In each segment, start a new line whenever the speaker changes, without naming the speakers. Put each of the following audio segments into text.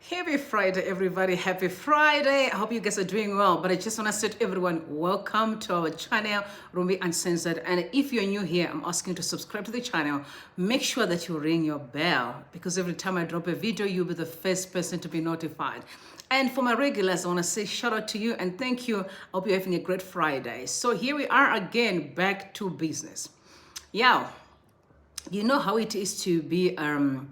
Happy Friday, everybody. Happy Friday. I hope you guys are doing well. But I just want to say to everyone, welcome to our channel, Rumbi Uncensored. And if you're new here, I'm asking you to subscribe to the channel. Make sure that you ring your bell, because every time I drop a video, you'll be the first person to be notified. And for my regulars, I want to say shout out to you and thank you. I hope you're having a great Friday. So here we are again, back to business. Yeah, you know how it is to be to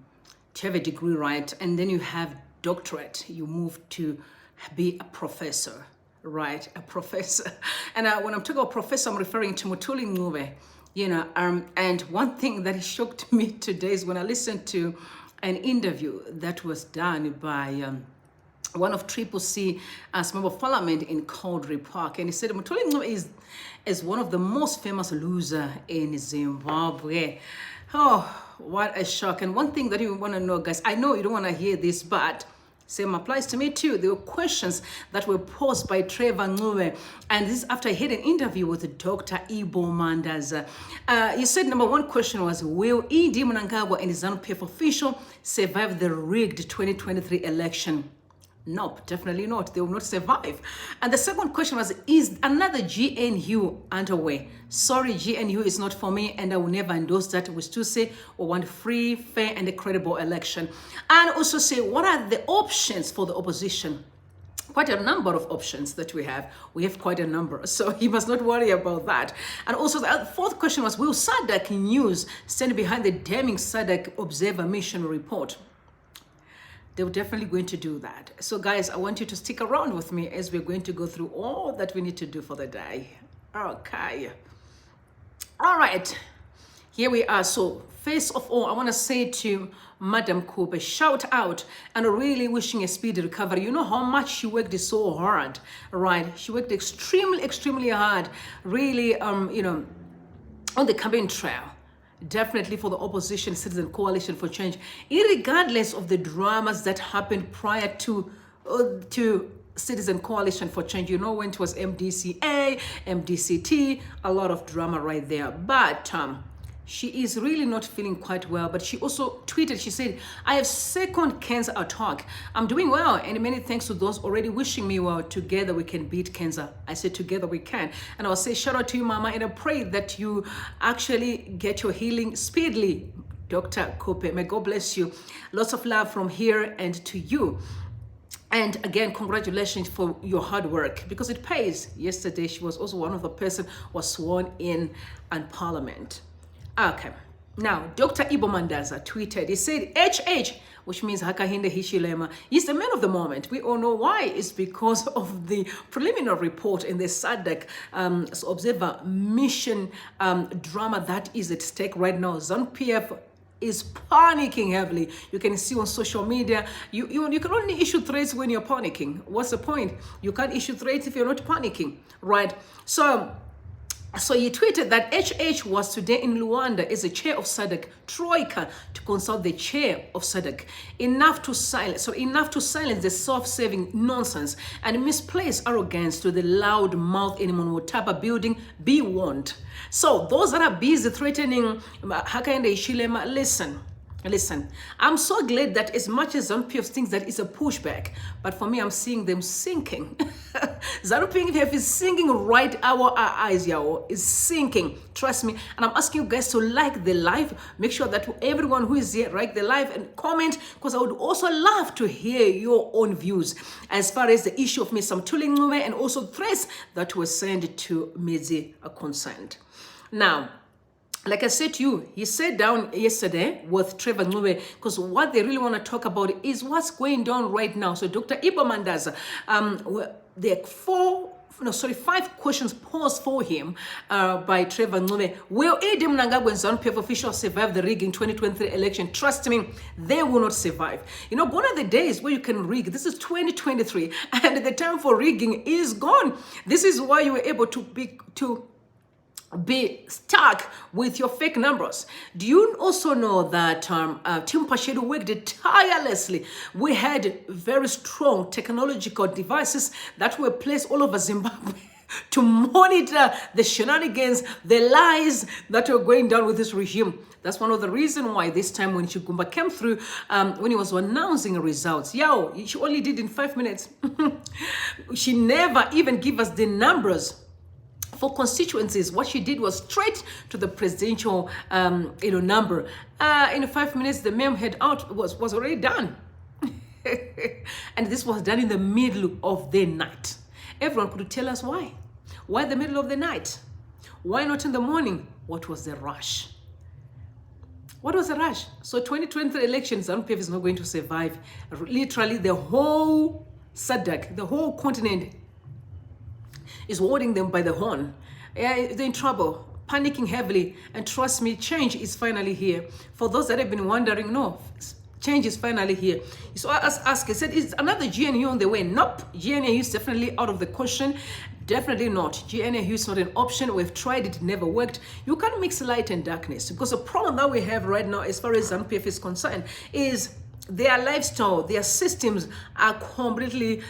have a degree, right? And then you have doctorate, you move to be a professor, right? A professor. And when I'm talking about professor, I'm referring to MTHULI NCUBE, you know. And one thing that shocked me today is when I listened to an interview that was done by one of CCC's member of parliament in Caldry Park, and he said MTHULI NCUBE is one of the most famous losers in Zimbabwe. Oh, what a shock. And one thing that you want to know, guys, I know you don't want to hear this, but same applies to me too. There were questions that were posed by Trevor NCUBE, and this is after I had an interview with Dr Ibbo Mandaza. He said number one question was, will mnangagwa and ZANU PF official survive the rigged 2023 election? Nope, definitely not. They will not survive. And the second question was, is another GNU underway? Sorry, GNU is not for me, and I will never endorse that. We still say we want free, fair, and a credible election. And also say, what are the options for the opposition? Quite a number of options that we have. We have quite a number, so you must not worry about that. And also the fourth question was, will SADC News stand behind the damning SADC Observer Mission report? They're definitely going to do that. So guys, I want you to stick around with me as we're going to go through all that we need to do for the day. Okay. All right. Here we are. So first of all, I want to say to Madam Cooper, shout out and really wishing a speedy recovery. You know how much she worked so hard, right? She worked extremely hard, really, you know, on the campaign trail. Definitely for the opposition Citizen Coalition for Change, irregardless of the dramas that happened prior to Citizen Coalition for Change. You know, when it was MDCA, MDCT, a lot of drama right there. But she is really not feeling quite well. But she also tweeted, she said, I have second cancer attack. I'm doing well, and many thanks to those already wishing me well. Together we can beat cancer. I said together we can. And I'll say shout out to you, Mama, and I pray that you actually get your healing speedily, Dr. Kope. May God bless you. Lots of love from here and to you. And again, congratulations for your hard work, because it pays. Yesterday, she was also one of the person was sworn in Parliament. Okay, now Dr. Ibbo Mandaza tweeted, he said, HH, which means Hakahinde Hichilema, is the man of the moment. We all know why. It's because of the preliminary report in the SADC Observer Mission drama that is at stake right now. ZANU PF is panicking heavily. You can see on social media, you can only issue threats when you're panicking. What's the point? You can't issue threats if you're not panicking, right? So he tweeted that HH was today in Luanda as the chair of SADC Troika to consult the chair of SADC. Enough to silence the self-serving nonsense and misplaced arrogance to the loud mouth in Monotapa building. Be warned. So those that are busy threatening Hakainde Hichilema, listen, I'm so glad that as much as ZANU PF thinks that it's a pushback, but for me, I'm seeing them sinking. ZANU PF is sinking right our eyes, y'all. Is sinking. Trust me. And I'm asking you guys to like the live. Make sure that everyone who is here, like the live and comment, because I would also love to hear your own views as far as the issue of Ms. MTHULI NCUBE and also threats that were sent to Midzi are concerned. Now, like I said to you, he sat down yesterday with Trevor NCUBE, because what they really want to talk about is what's going down right now. So Dr. Ibbo Mandaza, there are 5 questions posed for him by Trevor NCUBE. Will mnangagwa and ZANU PF officials survive the rigging 2023 election? Trust me, they will not survive. You know, gone are the days where you can rig. This is 2023, and the time for rigging is gone. This is why you were able to be stuck with your fake numbers. Do you also know that Team Pashedu worked tirelessly? We had very strong technological devices that were placed all over Zimbabwe to monitor the shenanigans, the lies that were going down with this regime. That's one of the reasons why this time when Chigumba came through, when he was announcing results, she only did in 5 minutes. She never even gave us the numbers for constituencies. What she did was straight to the presidential, number. In 5 minutes, the meme head out was already done. And this was done in the middle of the night. Everyone could tell us why. Why the middle of the night? Why not in the morning? What was the rush? What was the rush? So 2020 elections, ZANU-PF is not going to survive. Literally, the whole SADC, the whole continent is holding them by the horn. They're in trouble, panicking heavily. And trust me, change is finally here. For those that have been wondering, no, change is finally here. So I asked, I said, is another GNU on the way? Nope, GNU is definitely out of the question. Definitely not. GNU is not an option. We've tried it, never worked. You can't mix light and darkness, because the problem that we have right now, as far as ZANU-PF is concerned, is their lifestyle, their systems are completely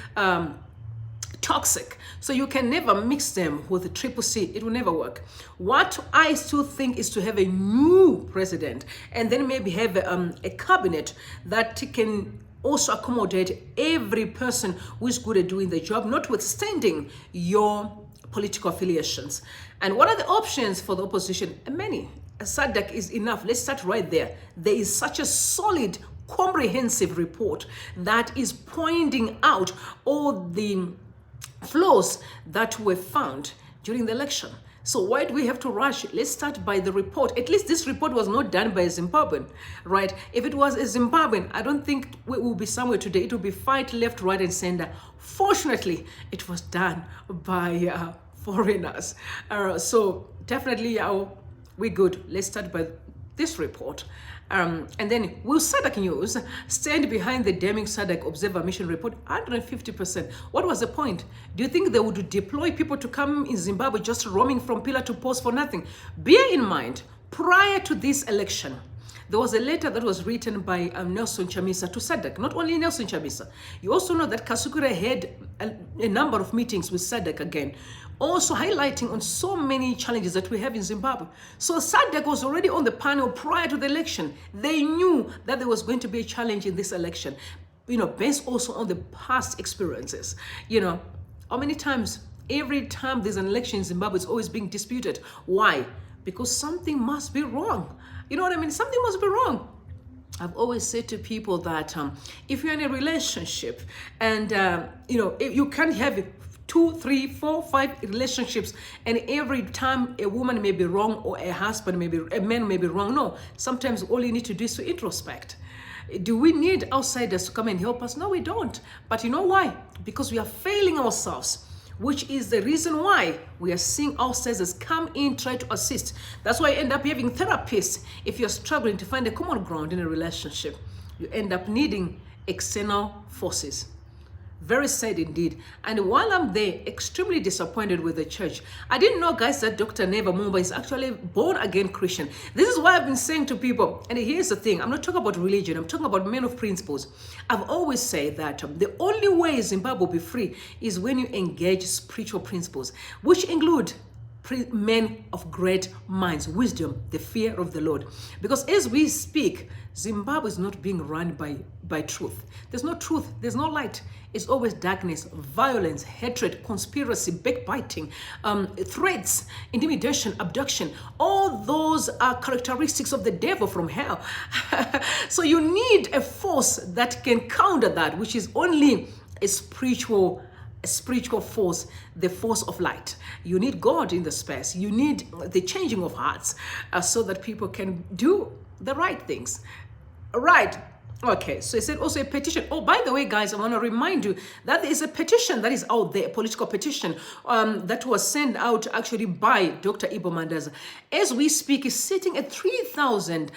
toxic. So you can never mix them with the CCC. It will never work. What I still think is to have a new president, and then maybe have a cabinet that can also accommodate every person who is good at doing the job, notwithstanding your political affiliations. And what are the options for the opposition? Many. SADC is enough. Let's start right there. There is such a solid, comprehensive report that is pointing out all the flaws that were found during the election. So why do we have to rush? Let's start by the report. At least this report was not done by a Zimbabwean, right? If it was a Zimbabwean, I don't think we will be somewhere today. It will be fight left, right, and center. Fortunately, it was done by foreigners. So definitely, we're good. Let's start by this report. And then will SADC News stand behind the damning SADC Observer Mission report? 150%. What was the point? Do you think they would deploy people to come in Zimbabwe just roaming from pillar to post for nothing? Bear in mind, prior to this election, there was a letter that was written by Nelson Chamisa to SADC. Not only Nelson Chamisa. You also know that Kasukura had a number of meetings with SADC again, also highlighting on so many challenges that we have in Zimbabwe. So SADC was already on the panel prior to the election. They knew that there was going to be a challenge in this election, based also on the past experiences. How many times, every time there's an election in Zimbabwe, it's always being disputed. Why? Because something must be wrong. You know what I mean? Something must be wrong. I've always said to people that if you're in a relationship and, you can't have 2, 3, 4, 5 relationships, and every time a woman may be wrong or a man may be wrong. No, sometimes all you need to do is to introspect. Do we need outsiders to come and help us? No, we don't. But you know why? Because we are failing ourselves, which is the reason why we are seeing outsiders come in, try to assist. That's why you end up having therapists. If you're struggling to find a common ground in a relationship, you end up needing external forces. Very sad indeed. And while I'm there, extremely disappointed with the church. I didn't know, guys, that Dr. Neva Mumba is actually born-again Christian. This is why I've been saying to people, and here's the thing, I'm not talking about religion, I'm talking about men of principles. I've always said that the only way Zimbabwe will be free is when you engage spiritual principles, which include men of great minds, wisdom, the fear of the Lord. Because as we speak, Zimbabwe is not being run by truth. There's no truth, there's no light. It's always darkness, violence, hatred, conspiracy, backbiting, threats, intimidation, abduction. All those are characteristics of the devil from hell. So you need a force that can counter that, which is only a spiritual force, the force of light. You need God in the space. You need the changing of hearts so that people can do the right things. Right. Okay, so it said also a petition. Oh, by the way, guys, I want to remind you that there is a petition that is out there, a political petition that was sent out actually by Dr. Ibbo Mandaza. As we speak, is sitting at 3,000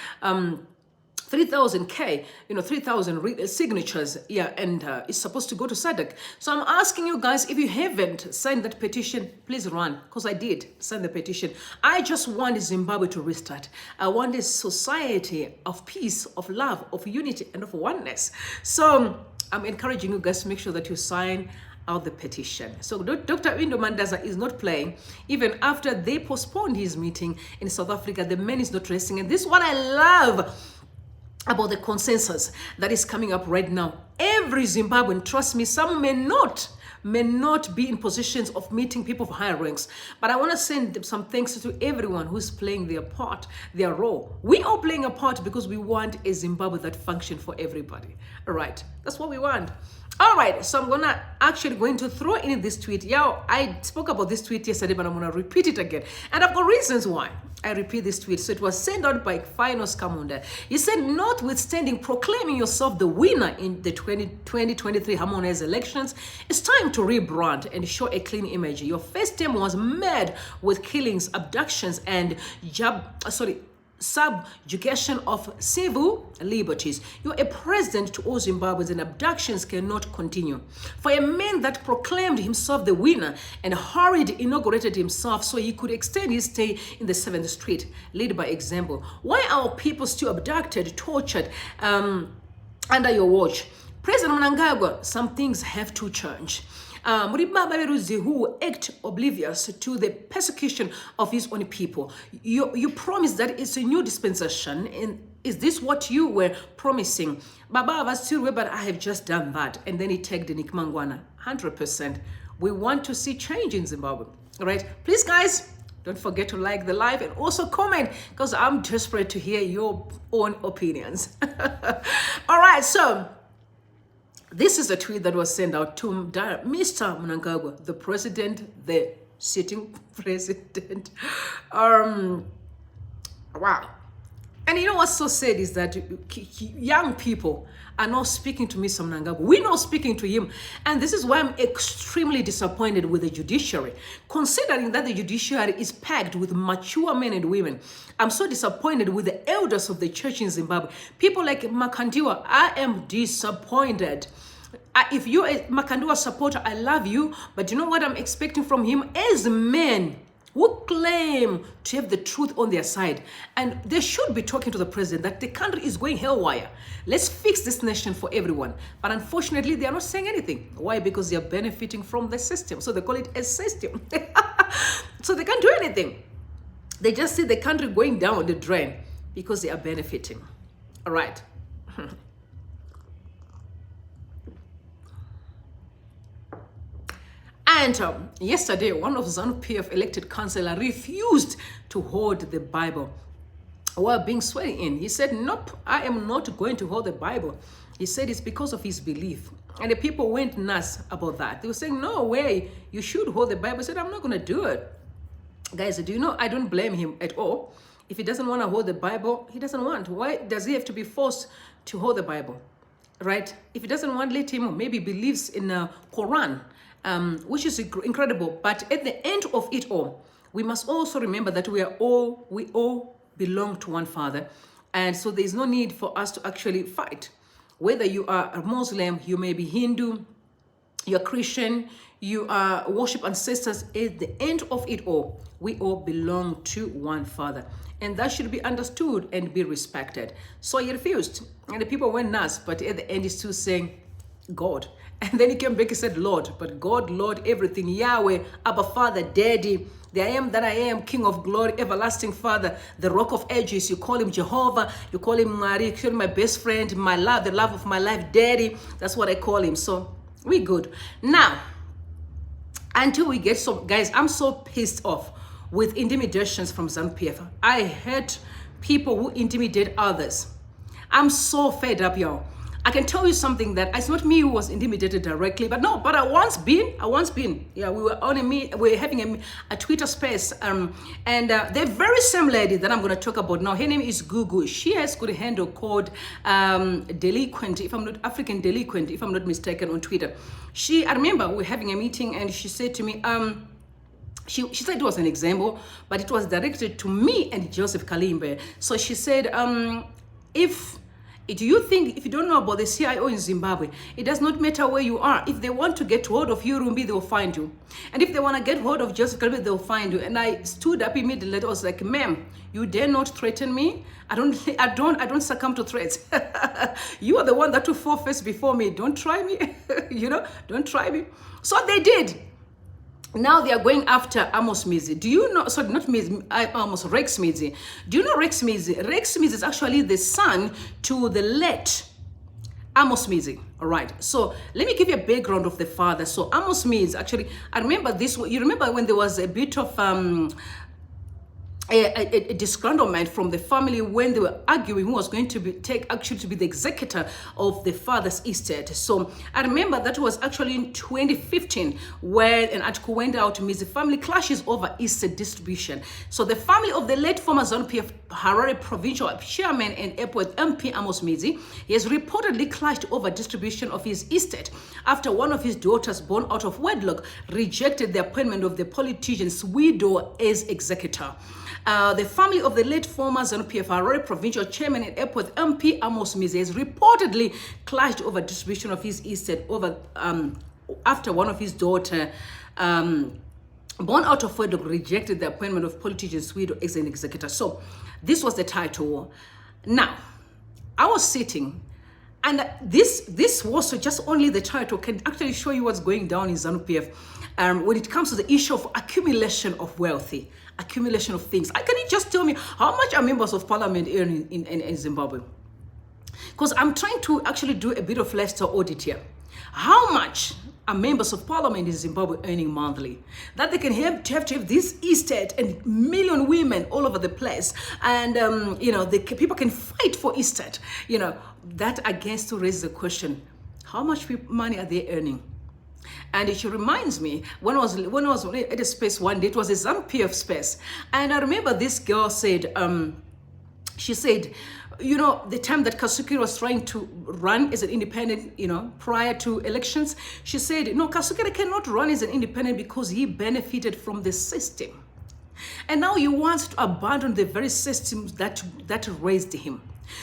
signatures, and it's supposed to go to SADC. So I'm asking you guys, if you haven't signed that petition, please run, because I did sign the petition. I just want Zimbabwe to restart. I want a society of peace, of love, of unity, and of oneness. So I'm encouraging you guys to make sure that you sign. out the petition. So Dr. Ibbo Mandaza is not playing. Even after they postponed his meeting in South Africa, the man is not resting. And this is what I love about the consensus that is coming up right now. Every Zimbabwean, trust me, some may not be in positions of meeting people of higher ranks, but I want to send some thanks to everyone who's playing their part, their role. We are playing a part because we want a Zimbabwe that functions for everybody. All right, that's what we want. All right, so I'm gonna actually going to throw in this tweet. Yeah, I spoke about this tweet yesterday, but I'm gonna repeat it again, and I've got reasons why I repeat this tweet. So it was sent out by Finos Kamunda. He said, notwithstanding proclaiming yourself the winner in the 2023 harmonized elections, it's time to rebrand and show a clean image. Your first term was mad with killings, abductions, and subjugation of civil liberties. You're a president to all Zimbabweans, and abductions cannot continue. For a man that proclaimed himself the winner and inaugurated himself so he could extend his stay in the 7th Street, lead by example. Why are people still abducted, tortured under your watch? President Mnangagwa, some things have to change. Who act oblivious to the persecution of his own people. You promised that it's a new dispensation, and is this what you were promising? Baba was still, but I have just done that. And then he tagged Nick Mangwana. 100%. We want to see change in Zimbabwe. All right, please guys, don't forget to like the live and also comment, because I'm desperate to hear your own opinions. All right, so this is a tweet that was sent out to Mr. Mnangagwa, the president, the sitting president. Wow. And you know what's so sad is that young people are not speaking to Mr. Mnangagwa. We're not speaking to him. And this is why I'm extremely disappointed with the judiciary. Considering that the judiciary is packed with mature men and women, I'm so disappointed with the elders of the church in Zimbabwe. People like Makandiwa, I am disappointed. If you're a Makandiwa supporter, I love you. But you know what I'm expecting from him? As men who claim to have the truth on their side, and they should be talking to the president that the country is going haywire. Let's fix this nation for everyone. But unfortunately, they are not saying anything. Why? Because they are benefiting from the system. So they call it a system. So they can't do anything. They just see the country going down the drain because they are benefiting. All right. And yesterday, one of ZANU PF elected councillor refused to hold the Bible while being sworn in. He said, nope, I am not going to hold the Bible. He said it's because of his belief. And the people went nuts about that. They were saying, no way, you should hold the Bible. He said, I'm not going to do it. Guys, do you know, I don't blame him at all. If he doesn't want to hold the Bible, he doesn't want. Why does he have to be forced to hold the Bible? Right? If he doesn't want, let him, maybe believes in the Quran. Which is incredible. But at the end of it all, we must also remember that we all belong to one Father. And so there's no need for us to actually fight. Whether you are a Muslim, you may be Hindu, you're Christian, you are worship ancestors, at the end of it all, we all belong to one Father. And that should be understood and be respected. So he refused. And the people went nuts, but at the end he's still saying God. And then he came back and said, Lord, but God, Lord, everything, Yahweh, Abba, Father, Daddy, the I am that I am, King of glory, everlasting Father, the Rock of Ages. You call him Jehovah, you call him Mary, you call him my best friend, my love, the love of my life, Daddy. That's what I call him. So we good. Now, until we get some, guys, I'm so pissed off with intimidations from ZANU PF. I hate people who intimidate others. I'm so fed up, y'all. I can tell you something that it's not me who was intimidated directly, but no, but I once been. Yeah, we were we were having a Twitter space, and the very same lady that I'm going to talk about now, her name is Gugu. She has got a handle called Delinquent, if I'm not African Delinquent, if I'm not mistaken, on Twitter. I remember we were having a meeting, and she said to me, she said it was an example, but it was directed to me and Joseph Kalimbe. So she said, if Do you think if you don't know about the CIO in Zimbabwe, it does not matter where you are. If they want to get hold of you, Rumbi, they'll find you. And if they want to get hold of Joseph Kalbi, they'll find you. And I stood up immediately. I was like, ma'am, you dare not threaten me. I don't succumb to threats. You are the one that will fall first before me. Don't try me. You know, don't try me. So they did. Now they are going after Amos Midzi. Do you know, sorry, not Midzi, Rex Midzi. Do you know Rex Midzi? Rex Midzi is actually the son to the late Amos Midzi. All right. So let me give you a background of the father. So Amos Midzi, actually, I remember this. You remember when there was a bit of a disgruntlement from the family when they were arguing who was going to be to be the executor of the father's estate. So I remember that was actually in 2015 where an article went out, Midzi family clashes over estate distribution. So the family of the late former ZANU-PF Harare provincial chairman and airport MP Amos Midzi, he has reportedly clashed over distribution of his estate after one of his daughters born out of wedlock rejected the appointment of the politician's widow as executor. The family of the late former ZANU-PF Harare provincial chairman and airport MP Amos Midzi has reportedly clashed over distribution of his estate over after one of his daughter born out of wedlock rejected the appointment of politician's widow as an executor. So this was the title. Now, I was sitting, and this was just only the title can actually show you what's going down in ZANU-PF when it comes to the issue of accumulation of wealthy, accumulation of things. Can you just tell me how much are members of parliament earning in Zimbabwe? Because I'm trying to actually do a bit of lifestyle audit here. How much are members of parliament in Zimbabwe earning monthly? That they can have this estate and million women all over the place. And, you know, people can fight for estate. You know, that against to raise the question, how much money are they earning? And it reminds me, when I was at a space one day, it was a ZANU-PF space. And I remember this girl said, she said, you know, the time that Kasukira was trying to run as an independent, you know, prior to elections, she said, no, Kasukira cannot run as an independent because he benefited from the system. And now he wants to abandon the very system that raised him.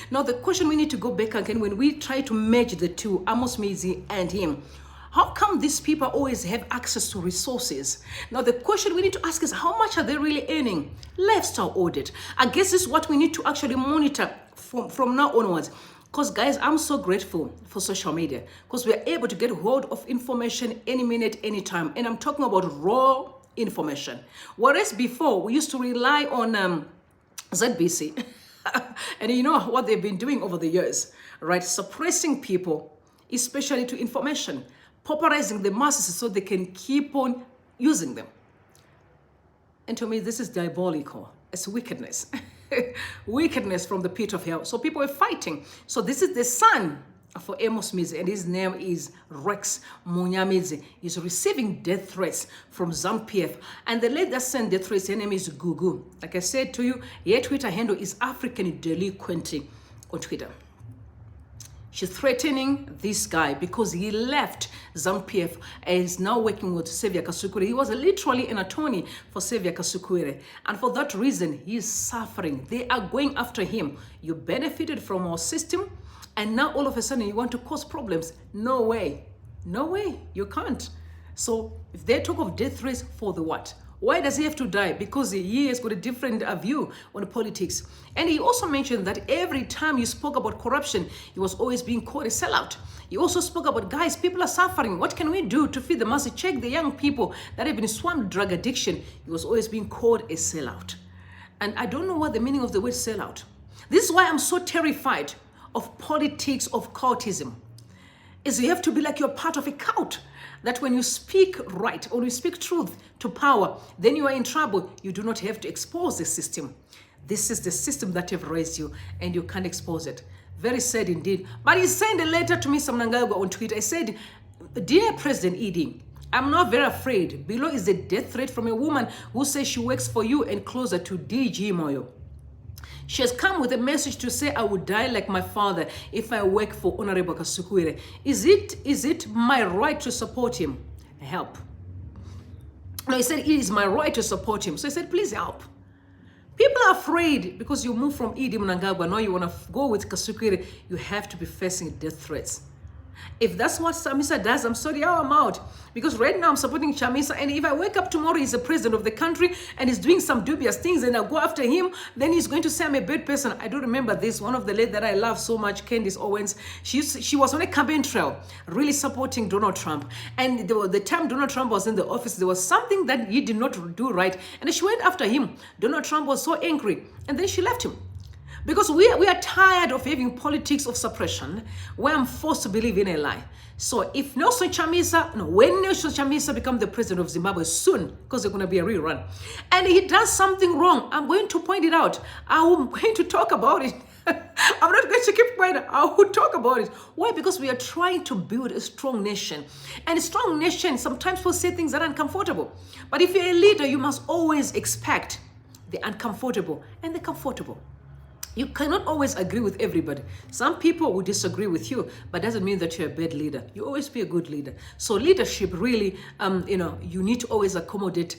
Now, the question we need to go back again, when we try to merge the two, Amos Midzi and him, how come these people always have access to resources? Now, the question we need to ask is, how much are they really earning? Lifestyle audit. I guess this is what we need to actually monitor from now onwards. Because, guys, I'm so grateful for social media because we're able to get hold of information any minute, any time. And I'm talking about raw information. Whereas before, we used to rely on ZBC. And you know what they've been doing over the years, right? Suppressing people, especially to information, pauperizing the masses so they can keep on using them. And to me, this is diabolical. It's wickedness. Wickedness from the pit of hell. So people are fighting. So this is the son for Amos Midzi, and his name is Rex Midzi. He's receiving death threats from ZANU-PF. And the lady that sent death threats, her name is Gugu. Like I said to you, her Twitter handle is African Delinquent on Twitter. She's threatening this guy because he left ZANU-PF and is now working with Xavier Kasukuwere. He was literally an attorney for Xavier Kasukuwere. And for that reason, he is suffering. They are going after him. You benefited from our system, and now all of a sudden you want to cause problems. No way. No way. You can't. So if they talk of death threats, for the what? Why does he have to die? Because he has got a different view on politics. And he also mentioned that every time you spoke about corruption, he was always being called a sellout. He also spoke about, guys, people are suffering. What can we do to feed the masses? Check the young people that have been swamped with drug addiction. He was always being called a sellout. And I don't know what the meaning of the word sellout. This is why I'm so terrified of politics of cultism. Is you have to be like you're part of a cult. That when you speak right or you speak truth to power, then you are in trouble. You do not have to expose the system. This is the system that have raised you, and you can't expose it. Very sad indeed. But he sent a letter to Mr. Mnangagwa on Twitter. He said, "Dear President Edie, I'm not very afraid. Below is a death threat from a woman who says she works for you and closer to DG Moyo. She has come with a message to say I would die like my father if I work for Honorable Kasukuwere. Is it my right to support him? Help." No, he said it is my right to support him. So he said, please help. People are afraid because you move from Idi Mnangagwa, now you want to go with Kasukwere, you have to be facing death threats. If that's what Chamisa does, I'm sorry, I'm out. Because right now I'm supporting Chamisa, and if I wake up tomorrow, he's the president of the country, and he's doing some dubious things, and I go after him, then he's going to say I'm a bad person. I do remember this. One of the ladies that I love so much, Candace Owens, she was on a campaign trail, really supporting Donald Trump. And the time Donald Trump was in the office, there was something that he did not do right, and she went after him. Donald Trump was so angry, and then she left him. Because we are tired of having politics of suppression where I'm forced to believe in a lie. So if when Nelson Chamisa becomes the president of Zimbabwe soon, because there's going to be a rerun, and he does something wrong, I'm going to point it out. I'm going to talk about it. I'm not going to keep quiet. I will talk about it. Why? Because we are trying to build a strong nation. And a strong nation sometimes will say things that are uncomfortable. But if you're a leader, you must always expect the uncomfortable and the comfortable. You cannot always agree with everybody. Some people will disagree with you, but doesn't mean that you're a bad leader. You always be a good leader. So leadership really, you need to always accommodate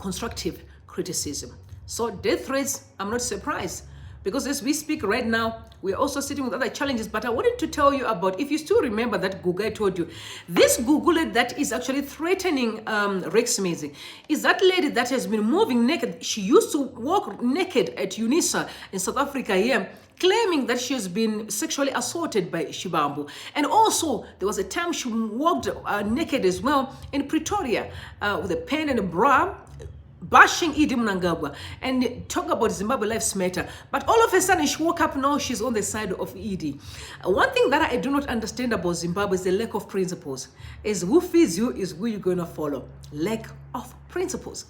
constructive criticism. So death threats, I'm not surprised. Because as we speak right now, we're also sitting with other challenges. But I wanted to tell you about, if you still remember that Google I told you, this Google that is actually threatening Rex Midzi is that lady that has been moving naked. She used to walk naked at UNISA in South Africa here, claiming that she has been sexually assaulted by Shibambu. And also, there was a time she walked naked as well in Pretoria with a pen and a bra, bashing Idi Mnangagwa and talk about Zimbabwe Lives Matter. But all of a sudden, she woke up now, she's on the side of Idi. One thing that I do not understand about Zimbabwe is the lack of principles. Is who feeds you is who you're going to follow. Lack of principles.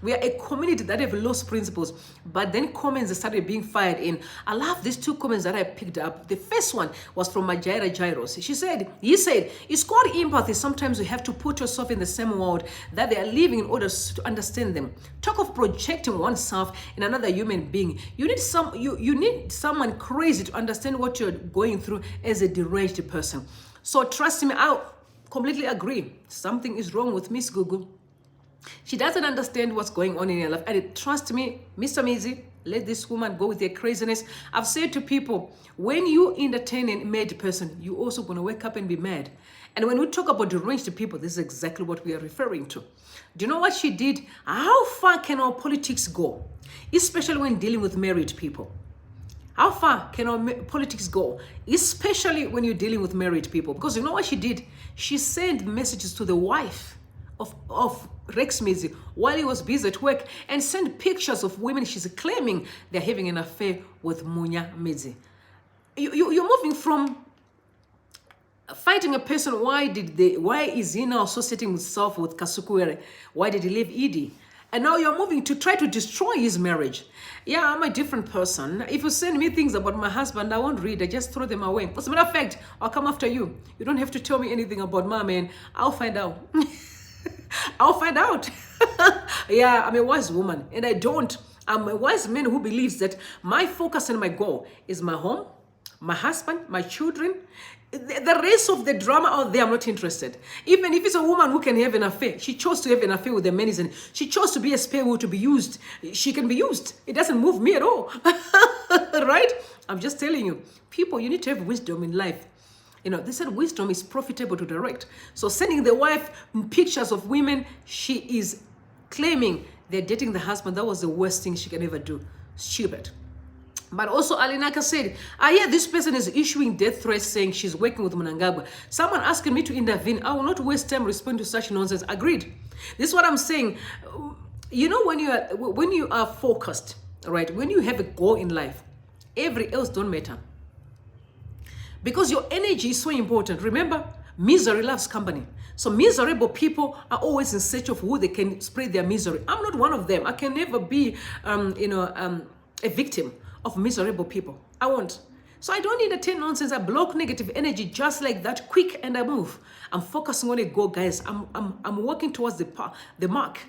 We are a community that have lost principles, but then comments started being fired in. I love these two comments that I picked up. The first one was from Majaira Jairos. He said, it's called empathy. Sometimes you have to put yourself in the same world that they are living in order to understand them. Talk of projecting oneself in another human being. You need someone crazy to understand what you're going through as a deranged person. So trust me, I completely agree. Something is wrong with Miss Google. She doesn't understand what's going on in her life. And trust me, Mr. Midzi, let this woman go with her craziness. I've said to people, when you entertain a mad person, you're also going to wake up and be mad. And when we talk about deranged people, this is exactly what we are referring to. Do you know what she did? How far can our politics go? Especially when dealing with married people. How far can our politics go? Especially when you're dealing with married people. Because you know what she did? She sent messages to the wife of Rex Midzi while he was busy at work and sent pictures of women she's claiming they're having an affair with Munya Midzi. You're moving from fighting a person. Why is he now associating himself with Kasukwere? Why did he leave Idi? And now you're moving to try to destroy his marriage. Yeah, I'm a different person. If you send me things about my husband, I won't read. I just throw them away. As a matter of fact, I'll come after you. You don't have to tell me anything about my man. I'll find out. I'll find out. Yeah, I'm a wise woman, and I'm a wise man who believes that my focus and my goal is my home, my husband, my children. The rest of the drama out there, I'm not interested. Even if it's a woman who can have an affair, she chose to have an affair with the men, and she chose to be a spare wheel to be used. She can be used. It doesn't move me at all. Right? I'm just telling you, people, you need to have wisdom in life. You know, they said wisdom is profitable to direct. So sending the wife pictures of women, she is claiming they're dating the husband. That was the worst thing she can ever do. Stupid. But also Alinaka said, yeah, this person is issuing death threats saying she's working with Mnangagwa. Someone asking me to intervene. I will not waste time responding to such nonsense. Agreed. This is what I'm saying. You know, when you are focused, right? When you have a goal in life, everything else don't matter. Because your energy is so important. Remember, misery loves company. So miserable people are always in search of who they can spread their misery. I'm not one of them. I can never be, a victim of miserable people. I won't. So I don't entertain nonsense. I block negative energy just like that, quick, and I move. I'm focusing on a goal, guys. I'm working towards the mark.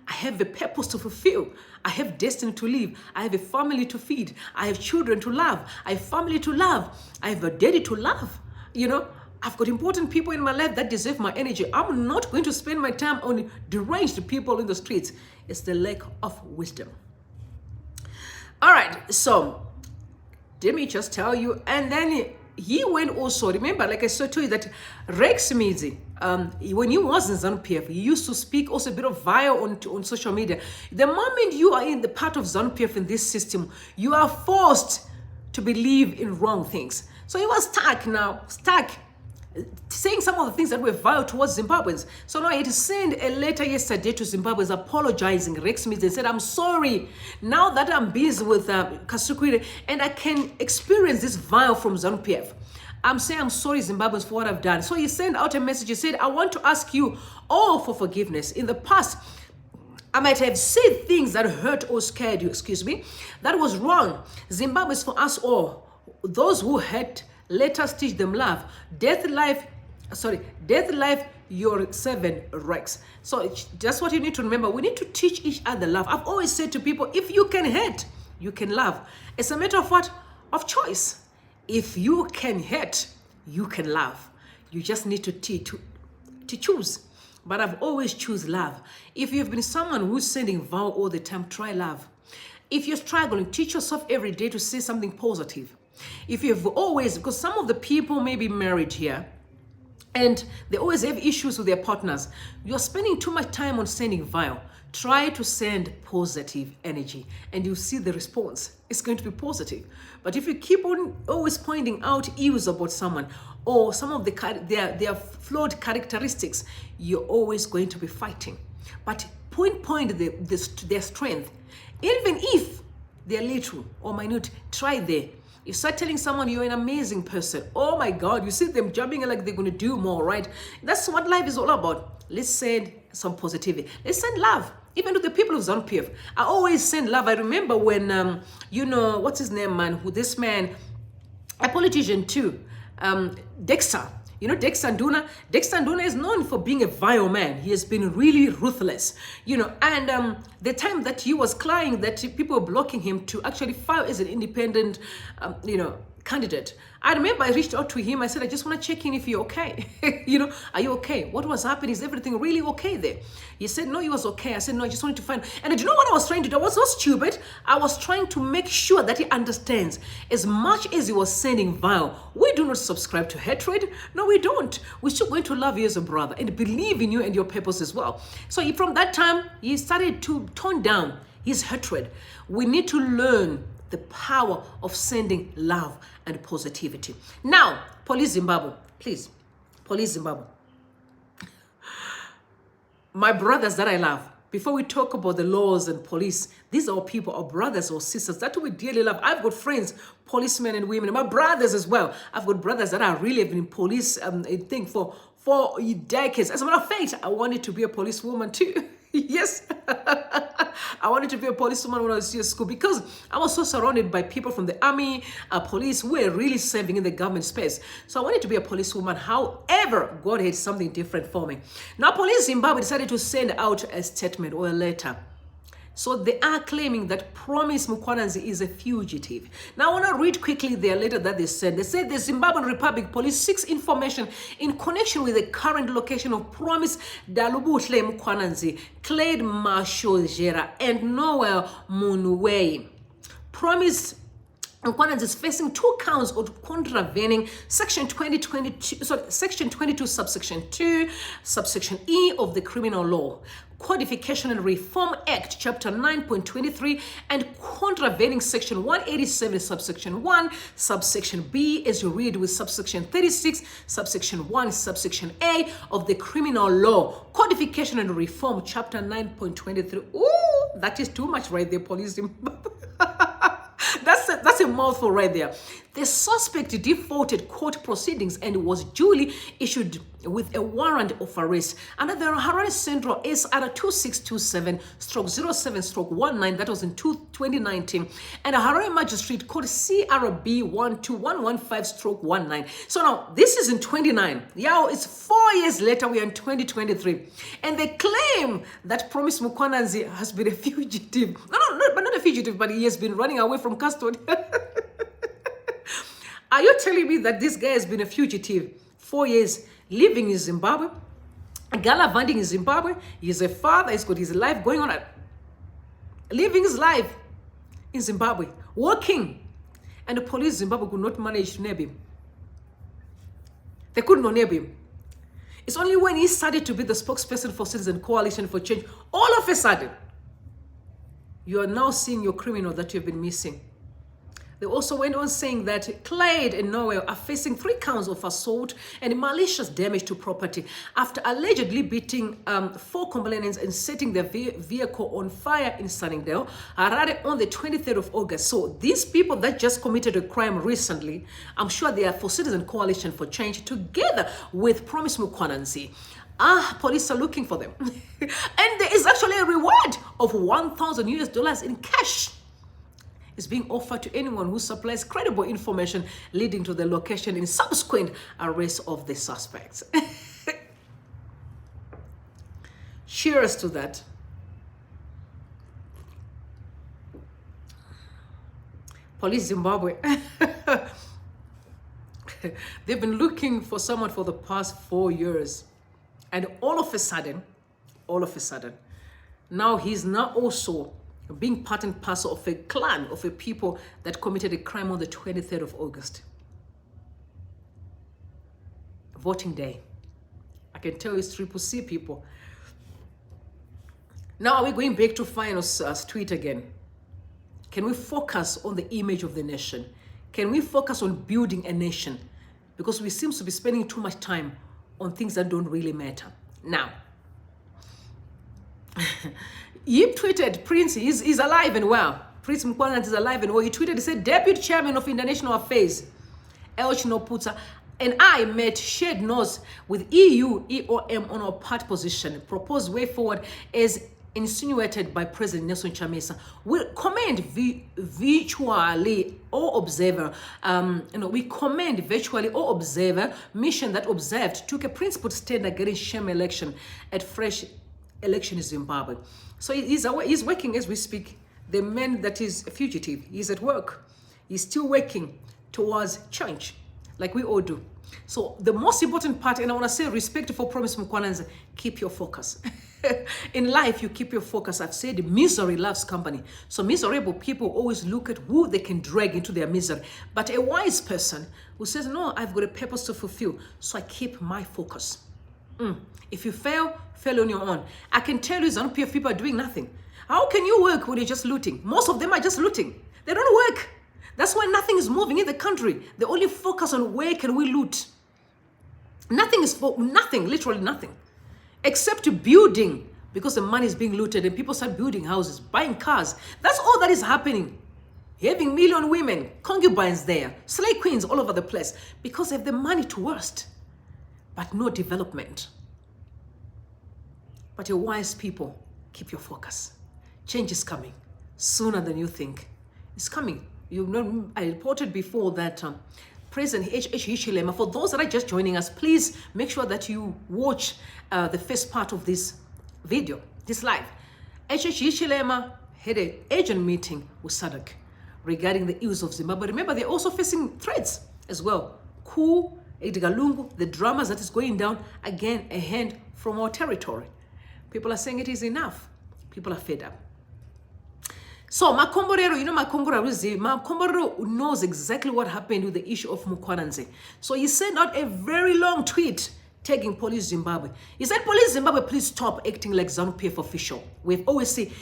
I have a purpose to fulfill. I have destiny to live. I have a family to feed. I have children to love. I have family to love. I have a daddy to love. You know, I've got important people in my life that deserve my energy. I'm not going to spend my time on deranged people in the streets. It's the lack of wisdom. All right, so let me just tell you. And then he went also, remember, like I said to you, that Rex Midzi, when he was in ZANU-PF, he used to speak also a bit of vile on social media. The moment you are in the part of ZANU-PF in this system, you are forced to believe in wrong things. So he was stuck saying some of the things that were vile towards Zimbabweans. So now he had to send a letter yesterday to Zimbabweans apologizing. Rex Midzi said, I'm sorry, now that I'm busy with Kasukwire and I can experience this vile from ZANU-PF. I'm saying I'm sorry, Zimbabweans, for what I've done. So he sent out a message. He said, I want to ask you all for forgiveness. In the past, I might have said things that hurt or scared you, excuse me. That was wrong. Zimbabwe is for us all. Those who hurt, let us teach them love. Death, life, your 7 Rex. So that's what you need to remember. We need to teach each other love. I've always said to people, if you can hate, you can love. It's a matter of what? Of choice. If you can hate, you can love. You just need to choose. But I've always choose love. If you've been someone who's sending vow all the time, try love. If you're struggling, teach yourself every day to say something positive. If you've always, because some of the people may be married here, and they always have issues with their partners. You're spending too much time on sending vile. Try to send positive energy and you see the response. It's going to be positive. But if you keep on always pointing out ills about someone or some of their flawed characteristics, you're always going to be fighting. But point their strength. Even if they're little or minute, try there. You start telling someone you're an amazing person. Oh my God, you see them jumping like they're going to do more, right? That's what life is all about. Let's send some positivity. Let's send love. Even to the people of ZANU-PF. I always send love. I remember when, what's his name, man? This man, a politician too, Dexter. You know, Dexter Nduna? Dexter Nduna is known for being a vile man. He has been really ruthless, and the time that he was crying that people were blocking him to actually file as an independent, candidate. I remember I reached out to him. I said, I just want to check in if you're okay. Are you okay? What was happening? Is everything really okay there? He said, no, he was okay. I said, no, I just wanted to find. And do you know what I was trying to do? I was so stupid. I was trying to make sure that he understands. As much as he was sending vile, we do not subscribe to hatred. No, we don't. We're still going to love you as a brother and believe in you and your purpose as well. So from that time, he started to tone down his hatred. We need to learn the power of sending love and positivity. Now, Police Zimbabwe, please, Police Zimbabwe. My brothers that I love, before we talk about the laws and police, these are people, our brothers or sisters that we dearly love. I've got friends, policemen and women, and my brothers as well. I've got brothers that are really in police, I think for decades. As a matter of fact, I wanted to be a policewoman too. Yes, I wanted to be a policewoman when I was in school because I was so surrounded by people from the army, police who were really serving in the government space. So I wanted to be a policewoman. However, God had something different for me. Now, Police Zimbabwe decided to send out a statement or a letter. So they are claiming that Promise Mukwananzi is a fugitive. Now I want to read quickly their letter that they sent. They said the Zimbabwean Republic Police seeks information in connection with the current location of Promise Dalubuhle Mukwananzi, Clade Mashojera, and Noel Munuwei. Promise Mukwananzi is facing 2 counts of contravening Section 22, subsection 2, subsection E of the Criminal Law, Codification and Reform Act, Chapter 9.23, and contravening Section 187, subsection 1, subsection B, as you read with subsection 36, subsection 1, subsection A of the Criminal Law, Codification and Reform, Chapter 9.23. Ooh, that is too much right there, Police. That's a mouthful right there. The suspect defaulted court proceedings and was duly issued with a warrant of arrest under the Harare Central SR 2627/07/19, that was in 2019, and a Harare Magistrate Court CRB 12115/19. So now this is in 29. Yeah, it's 4 years later. We are in 2023, and they claim that Promise Mukwananzi has been a fugitive. No, but not a fugitive, but he has been running away from custody. Are you telling me that this guy has been a fugitive 4 years, living in Zimbabwe, gallivanting in Zimbabwe? He's a father, he's got his life going on, living his life. in Zimbabwe, working, and the police in Zimbabwe could not manage to nab him. They could not nab him. It's only when he started to be the spokesperson for Citizen Coalition for Change, all of a sudden, you are now seeing your criminal that you've been missing. They also went on saying that Clyde and Noel are facing 3 counts of assault and malicious damage to property after allegedly beating 4 complainants and setting their vehicle on fire in Sunningdale, Harare, on the 23rd of August. So these people that just committed a crime recently, I'm sure they are for Citizen Coalition for Change, together with Promise Mukwananzi. Police are looking for them. And there is actually a reward of $1,000 in cash. Is being offered to anyone who supplies credible information leading to the location and subsequent arrest of the suspects. Cheers to that. Police Zimbabwe. They've been looking for someone for the past 4 years. And all of a sudden, now he's now also being part and parcel of a clan of a people that committed a crime on the 23rd of August. Voting day. I can tell it's Triple C people. Now are we going back to Finals tweet again? Can we focus on the image of the nation? Can we focus on building a nation? Because we seem to be spending too much time on things that don't really matter. Now, he tweeted, Prince, he's alive and well. Prince Mkwananzi is alive and well. He tweeted, he said, Deputy Chairman of International Affairs, El Chinoputsa, and I met shared notes with EU, EOM on our part position, proposed way forward as insinuated by President Nelson Chamisa. We commend virtually or observer, we commend virtually or observer mission that observed took a principled stand against sham election at fresh election in Zimbabwe. So he's working as we speak. The man that is a fugitive, he's at work. He's still working towards change, like we all do. So the most important part, and I want to say respect for Promise Mukwananzi, keep your focus. In life, you keep your focus. I've said misery loves company. So miserable people always look at who they can drag into their misery. But a wise person who says, no, I've got a purpose to fulfill, so I keep my focus. If you fail on your own. I can tell you ZANU-PF people are doing nothing. How can you work when you're just looting? Most of them are just looting. They don't work. That's why nothing is moving in the country. They only focus on where can we loot. Nothing is for nothing, literally nothing. Except building, because the money is being looted and people start building houses, buying cars. That's all that is happening. Having million women, concubines there, slave queens all over the place, because they have the money to worst, but no development. But you wise people, keep your focus. Change is coming sooner than you think. It's coming. You know, I reported before that President Hichilema, for those that are just joining us, please make sure that you watch the first part of this video, this live. Hichilema had an urgent meeting with SADC regarding the ills of Zimbabwe. Remember, they're also facing threats as well. Coup, Edgalungu, the dramas that is going down, again, a hand from our territory. People are saying it is enough. People are fed up. So Makomborero, you know Makomborero knows exactly what happened with the issue of Mukwananzi. So he sent out a very long tweet tagging Police Zimbabwe. He said, Police Zimbabwe, please stop acting like ZANU-PF official. We've always seen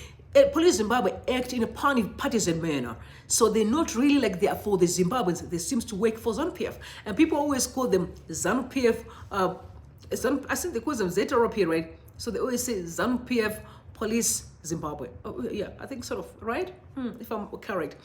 Police Zimbabwe act in a partisan manner. So they're not really like they are for the Zimbabweans. They seem to work for ZANU-PF. And people always call them ZANU-PF, I think they call them ZRP, right? So they always say ZANU-PF Police Zimbabwe. Oh, yeah, I think sort of, right? If I'm correct.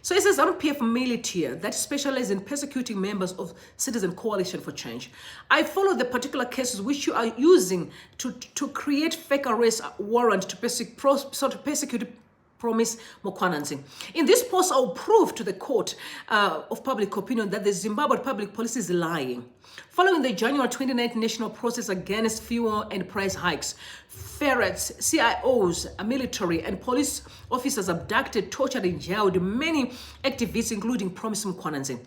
So it says ZANU-PF militia that specializes in persecuting members of Citizen Coalition for Change. I follow the particular cases which you are using to create fake arrest warrant to persecute Promise Mukwananzi. In this post, I'll prove to the court of public opinion that the Zimbabwe public policy is lying. Following the January 29th national protest against fuel and price hikes, ferrets, CIOs, military and police officers abducted, tortured and jailed many activists, including Promise Mukwananzi.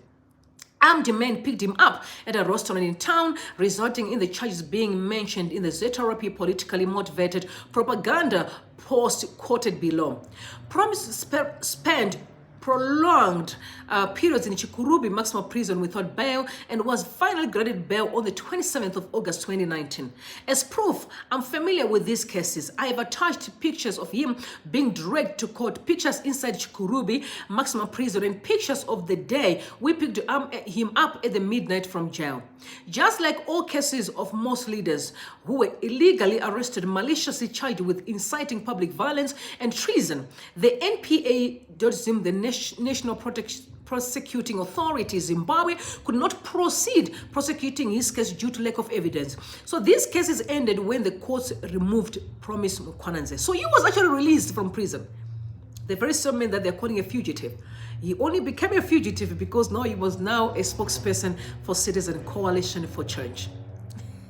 Armed men picked him up at a restaurant in town, resulting in the charges being mentioned in the ZANU politically motivated propaganda post quoted below. Promise spent prolonged periods in Chikurubi maximum prison without bail and was finally granted bail on the 27th of August 2019. As proof, I'm familiar with these cases. I have attached pictures of him being dragged to court, pictures inside Chikurubi maximum prison, and pictures of the day we picked him up at the midnight from jail. Just like all cases of most leaders who were illegally arrested, maliciously charged with inciting public violence and treason, the NPA.ZIM, the National Prosecuting Authority, Zimbabwe, could not proceed prosecuting his case due to lack of evidence. So these cases ended when the courts removed Promise Mkwananze. So he was actually released from prison. The very same man that they're calling a fugitive. He only became a fugitive because now he was now a spokesperson for Citizen Coalition for Change.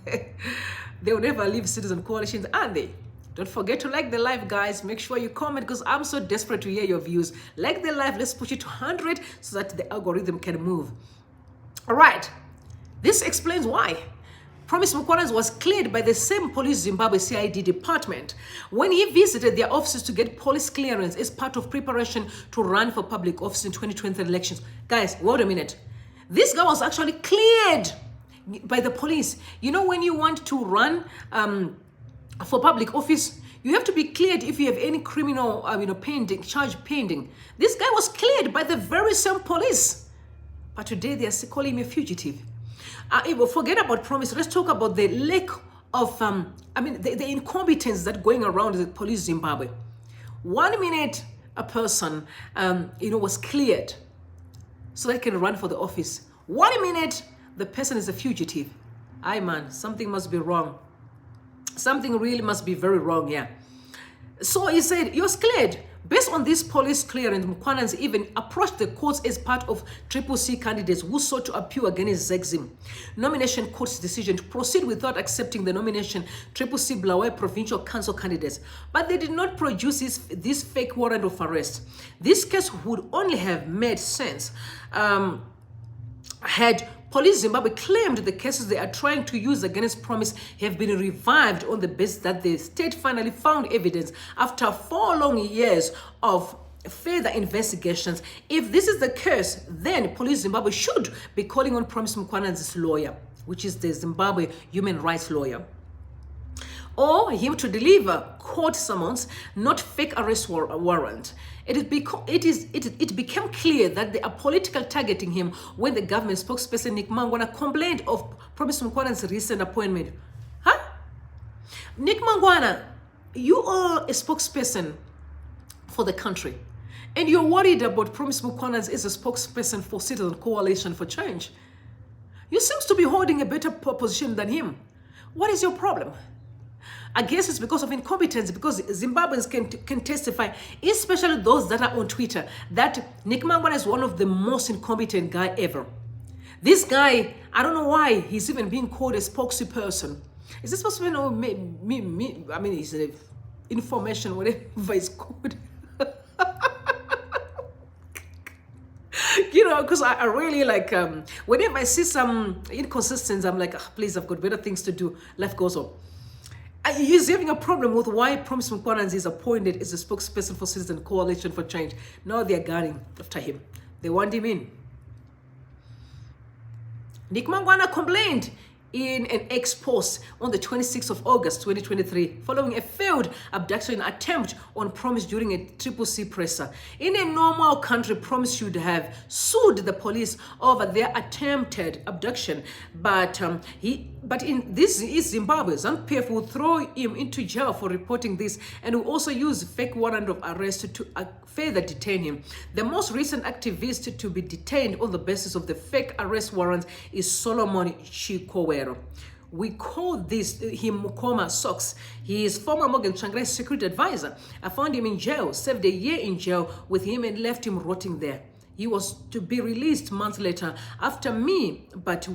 They will never leave Citizen Coalitions, are they? Don't forget to like the live, guys. Make sure you comment because I'm so desperate to hear your views. Like the live. Let's push it to 100 so that the algorithm can move. All right. This explains why Promise Mkwananze was cleared by the same police Zimbabwe CID department when he visited their offices to get police clearance as part of preparation to run for public office in 2020 elections. Guys, wait a minute. This guy was actually cleared by the police. You know, when you want to run for public office, you have to be cleared if you have any criminal charge pending. This guy was cleared by the very same police, but today they are calling him a fugitive. Forget about Promise. Let's talk about the lack of the incompetence that going around the police Zimbabwe. 1 minute a person was cleared so they can run for the office. 1 minute the person is a fugitive. Aye man, something must be wrong. Something really must be very wrong, yeah. So he said, he was cleared. Based on this police clearance, Mkwananze even approached the courts as part of CCC candidates who sought to appeal against ZANU nomination court's decision to proceed without accepting the nomination CCC Blawe provincial council candidates. But they did not produce this fake warrant of arrest. This case would only have made sense had Police Zimbabwe claimed the cases they are trying to use against Promise have been revived on the basis that the state finally found evidence after 4 long years of further investigations. If this is the case, then Police Zimbabwe should be calling on Promise Mkwananze's lawyer, which is the Zimbabwe human rights lawyer, or him to deliver court summons, not fake arrest warrant. It became clear that they are politically targeting him when the government spokesperson Nick Mangwana complained of Promise Mkwananze's recent appointment. Huh? Nick Mangwana, you are a spokesperson for the country, and you're worried about Promise Mkwananze as a spokesperson for Citizen Coalition for Change. You seem to be holding a better position than him. What is your problem? I guess it's because of incompetence, because Zimbabweans can testify, especially those that are on Twitter, that Nick Mangwana is one of the most incompetent guy ever. This guy, I don't know why he's even being called a spokesperson. Is this supposed to be, I mean, it's information, whatever it's called. You know, because I really like, whenever I see some inconsistency, I'm like, oh, please, I've got better things to do. Life goes on. He's having a problem with why Promise Mkwananze is appointed as a spokesperson for Citizen Coalition for Change. Now they're gunning after him. They want him in. Nick Mangwana complained in an ex-post on the 26th of August 2023 following a failed abduction attempt on Promise during a CCC presser. In a normal country, Promise should have sued the police over their attempted abduction, but in this is Zimbabwe, ZANU-PF will throw him into jail for reporting this and will also use fake warrant of arrest to further detain him. The most recent activist to be detained on the basis of the fake arrest warrant is Solomon Chikowero. We call him Mukoma Socks. He is former Morgan Tsvangirai's security advisor. I found him in jail, served a year in jail with him and left him rotting there. He was to be released months later after me, but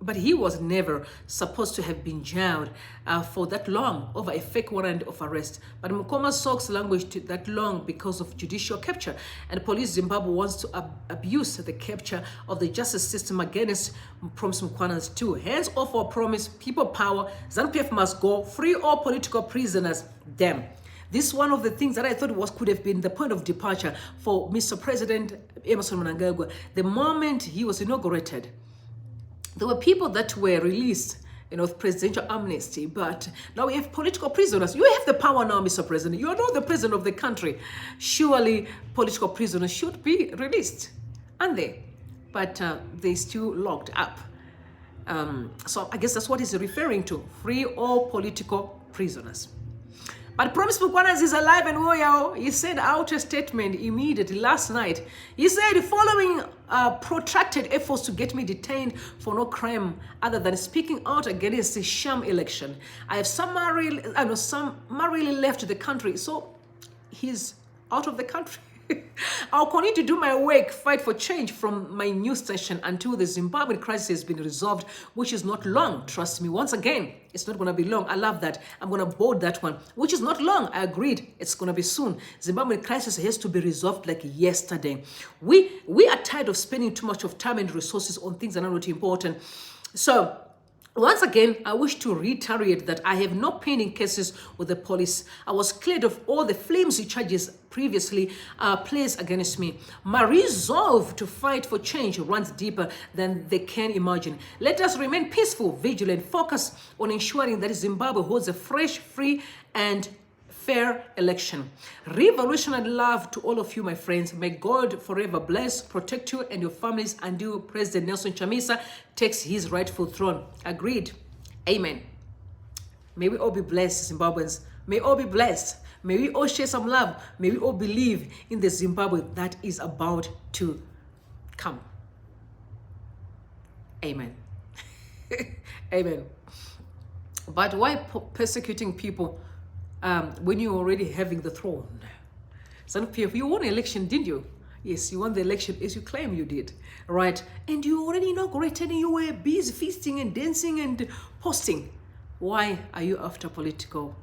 But he was never supposed to have been jailed for that long over a fake warrant of arrest. But Mukoma Sok's language to that long because of judicial capture. And police Zimbabwe wants to abuse the capture of the justice system against Promise Mkwanan's too. Hands off our promise, people power, ZANU-PF must go, free all political prisoners, damn. This is one of the things that I thought could have been the point of departure for Mr. President Emmerson Mnangagwa. The moment he was inaugurated, there were people that were released, with presidential amnesty, but now we have political prisoners. You have the power now, Mr. President. You are not the president of the country. Surely political prisoners should be released, aren't they? But they're still locked up. So I guess that's what he's referring to. Free all political prisoners. But Promise Mkwananza is alive and well. He sent out a statement immediately last night. He said, following protracted efforts to get me detained for no crime other than speaking out against the sham election, I have summarily left the country. So he's out of the country. I'll continue to do my work, fight for change from my new station until the Zimbabwean crisis has been resolved, which is not long. Trust me. Once again, it's not going to be long. I love that. I'm going to board that one, which is not long. I agreed. It's going to be soon. Zimbabwean crisis has to be resolved like yesterday. We are tired of spending too much of time and resources on things that are not important. So once again, I wish to reiterate that I have no pending cases with the police. I was cleared of all the flimsy charges previously placed against me. My resolve to fight for change runs deeper than they can imagine. Let us remain peaceful, vigilant, focused on ensuring that Zimbabwe holds a fresh, free, and fair election. Revolutionary love to all of you, my friends. May God forever bless, protect you and your families until President Nelson Chamisa takes his rightful throne. Agreed. Amen. May we all be blessed, Zimbabweans. May all be blessed. May we all share some love. May we all believe in the Zimbabwe that is about to come. Amen. Amen. But why persecuting people when you're already having the throne? ZANU-PF, you won an election, didn't you? Yes, you won the election as you claim you did, right? And you already inaugurated and you were busy feasting and dancing and posting. Why are you after political,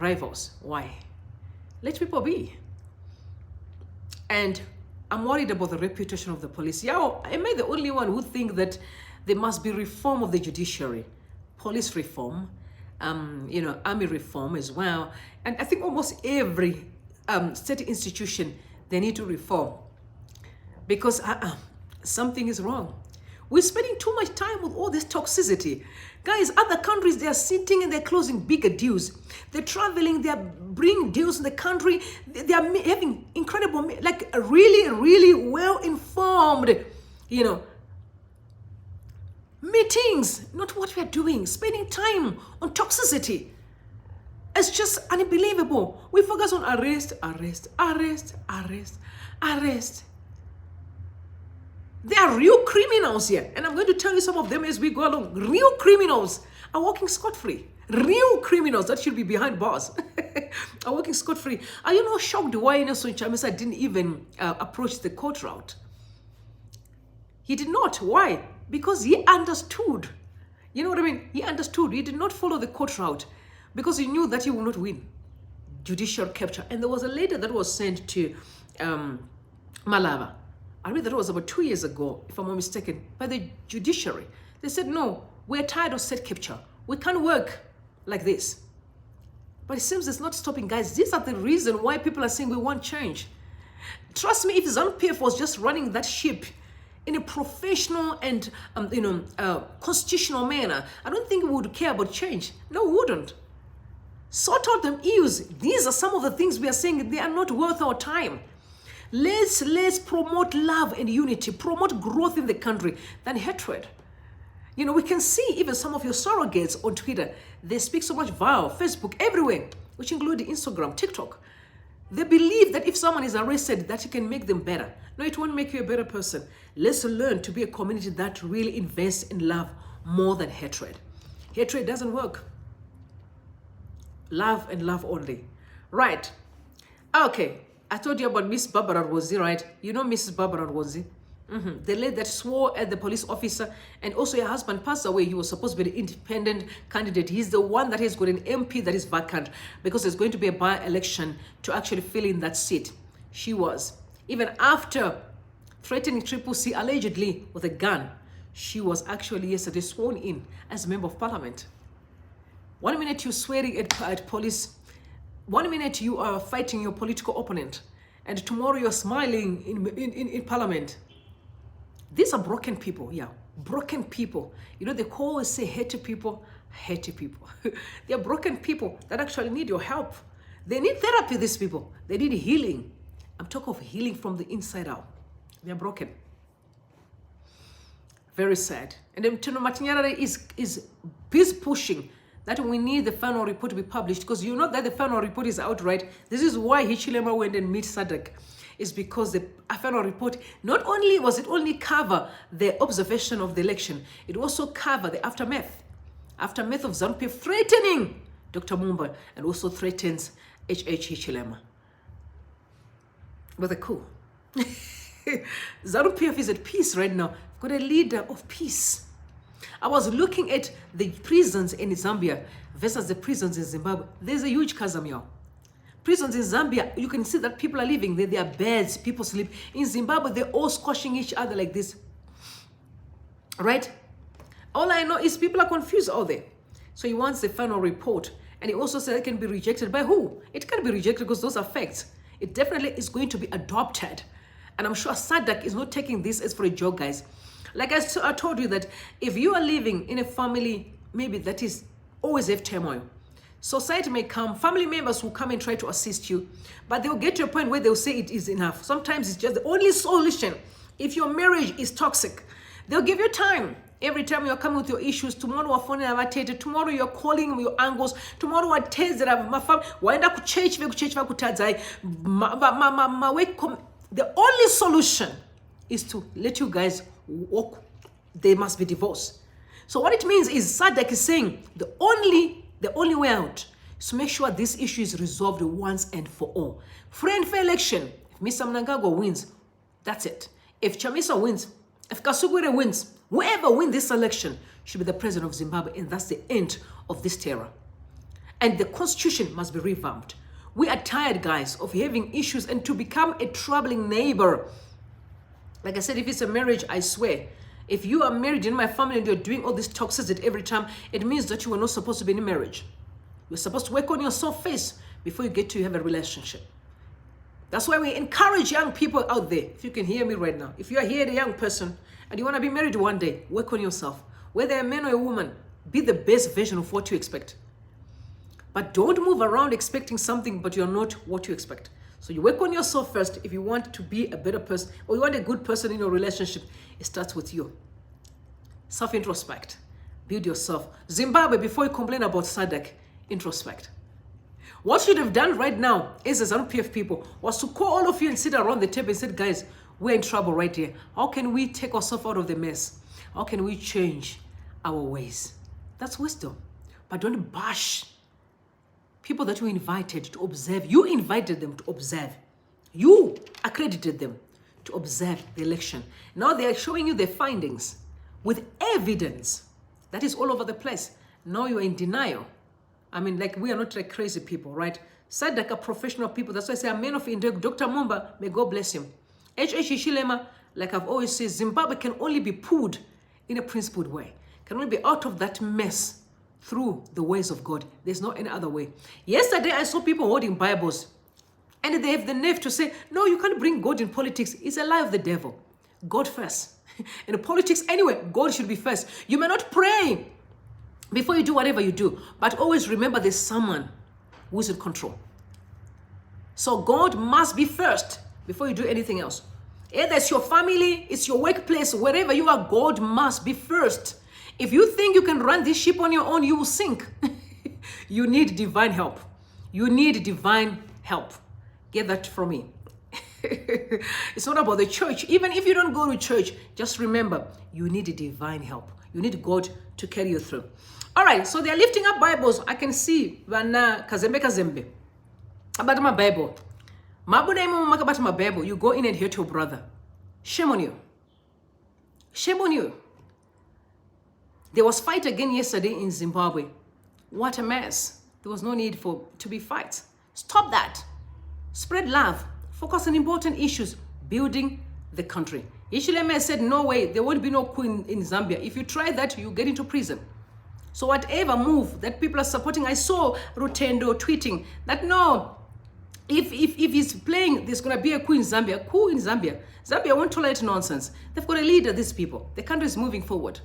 rivals? Why? Let people be. And I'm worried about the reputation of the police. Yeah, am I the only one who think that there must be reform of the judiciary, police reform, army reform as well? And I think almost every state institution, they need to reform, because something is wrong. We're spending too much time with all this toxicity. Guys, other countries, they are sitting and they're closing bigger deals. They're traveling, they're bringing deals in the country. They are having incredible, like really, really well-informed, meetings. Not what we are doing, spending time on toxicity. It's just unbelievable. We focus on arrest, arrest, arrest, arrest, arrest. They are real criminals here. And I'm going to tell you some of them as we go along. Real criminals are walking scot-free. Real criminals that should be behind bars are walking scot-free. Are you not shocked why Nelson Chamisa didn't even approach the court route? He did not. Why? Because he understood. You know what I mean? He understood. He did not follow the court route because he knew that he would not win judicial capture. And there was a letter that was sent to Malava. I read that it was about 2 years ago, if I'm not mistaken, by the judiciary. They said, no, we're tired of state capture. We can't work like this. But it seems it's not stopping, guys. These are the reason why people are saying we want change. Trust me, if ZANU-PF was just running that ship in a professional and constitutional manner, I don't think we would care about change. No, we wouldn't. Sort out them issues. These are some of the things we are saying. They are not worth our time. Let's promote love and unity, promote growth in the country than hatred. We can see even some of your surrogates on Twitter. They speak so much vile, Facebook, everywhere, which include Instagram, TikTok. They believe that if someone is arrested, that it can make them better. No, it won't make you a better person. Let's learn to be a community that really invests in love more than hatred. Hatred doesn't work. Love and love only. Right. Okay. I told you about Miss Barbara Rwozi, right? You know Mrs. Barbara Rwozi? The lady that swore at the police officer, and also her husband passed away. He was supposed to be the independent candidate. He's the one that has got an MP that is vacant because there's going to be a by-election to actually fill in that seat. She was. Even after threatening Triple C allegedly with a gun, she was actually yesterday sworn in as a member of parliament. 1 minute you're swearing at police, 1 minute you are fighting your political opponent, and tomorrow you're smiling in parliament. These are broken people, yeah, broken people. You know, they always say hate people. They're broken people that actually need your help. They need therapy, these people. They need healing. I'm talking of healing from the inside out. They're broken. Very sad. And then Tino Matinyarare is pushing that we need the final report to be published, because you know that the final report is out, right? This is why Hichilema went and meet SADC. Is because the final report, not only was it only cover the observation of the election, it also cover the aftermath of ZANU-PF threatening Dr. Mumba and also threatens Hichilema with a coup. ZANU-PF is at peace right now. We've got a leader of peace. I was looking at the prisons in Zambia versus the prisons in Zimbabwe. There's a huge chasm here. Prisons in Zambia, you can see that people are living there. There are beds, people sleep. In Zimbabwe, they're all squashing each other like this. Right? All I know is people are confused all there. So he wants the final report. And he also said it can be rejected by who? It can be rejected because those are facts. It definitely is going to be adopted. And I'm sure SADC is not taking this as for a joke, guys. Like I told you that if you are living in a family, maybe that is always have turmoil. Society may come, family members will come and try to assist you, but they'll get to a point where they'll say it is enough. Sometimes it's just the only solution. If your marriage is toxic, they'll give you time. Every time you're coming with your issues, tomorrow you're phoning about tomorrow you're calling your angles, tomorrow what tells that my family, waenda ku church vakutadzai. The only solution is to let you guys walk. They must be divorced. So what it means is SADC is saying the only way out is to make sure this issue is resolved once and for all. Free and fair election. If Mr. Mnangagwa wins, that's it. If Chamisa wins, if Kasugwere wins, whoever wins this election should be the president of Zimbabwe, and that's the end of this terror. And the constitution must be revamped. We are tired, guys, of having issues and to become a troubling neighbor. Like I said, if it's a marriage, I swear, if you are married in my family and you're doing all this toxicity every time, it means that you were not supposed to be in a marriage. You're supposed to work on yourself first before you get to have a relationship. That's why we encourage young people out there. If you can hear me right now, if you are here, a young person, and you want to be married one day, work on yourself. Whether a man or a woman, be the best version of what you expect. But don't move around expecting something, but you're not what you expect. So you work on yourself first. If you want to be a better person or you want a good person in your relationship, it starts with you. Self-introspect. Build yourself. Zimbabwe, before you complain about SADC, introspect. What you should have done right now as a ZANU-PF people was to call all of you and sit around the table and say, guys, we're in trouble right here. How can we take ourselves out of the mess? How can we change our ways? That's wisdom. But don't bash people that you invited to observe. You invited them to observe. You accredited them to observe the election. Now they are showing you the findings with evidence that is all over the place. Now you are in denial. I mean, like, we are not like crazy people, right? SADC are professional people. That's why I say a man of integrity. Dr. Mumba, may God bless him. Hichilema, like I've always said, Zimbabwe can only be pulled in a principled way. Can only be out of that mess through the ways of God. There's no any other way. Yesterday, I saw people holding Bibles, and they have the nerve to say, no, you can't bring God in politics. It's a lie of the devil. God first. In politics, anyway, God should be first. You may not pray before you do whatever you do, but always remember there's someone who's in control. So God must be first before you do anything else. Either it's your family, it's your workplace, wherever you are, God must be first. If you think you can run this ship on your own, you will sink. You need divine help. You need divine help. Get that from me. It's not about the church. Even if you don't go to church, just remember, you need divine help. You need God to carry you through. All right, so they're lifting up Bibles. I can see Vana Kazembe. About my Bible. About my Bible. You go in and hurt your brother. Shame on you. Shame on you. There was fight again yesterday in Zimbabwe. What a mess. There was no need to be fights. Stop that. Spread love. Focus on important issues. Building the country. Hichilema said, no way, there won't be no queen in Zambia. If you try that, you get into prison. So whatever move that people are supporting, I saw Rutendo tweeting that no, if he's playing, there's going to be a coup in Zambia. Coup in Zambia. Zambia won't tolerate nonsense. They've got a leader, these people. The country is moving forward.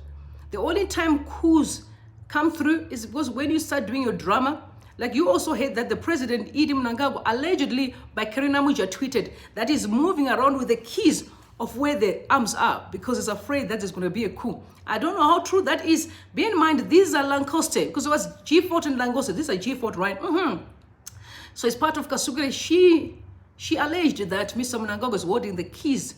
The only time coups come through is because when you start doing your drama, like you also heard that the president, mnangagwa, allegedly by Karina Muja tweeted that he's moving around with the keys of where the arms are because he's afraid that there's going to be a coup. I don't know how true that is. Bear in mind, these are Lancaster, because it was G4 and Lancaster. These are G4, right? So as part of Kasugre, she alleged that Mr. Mnangagwa is holding the keys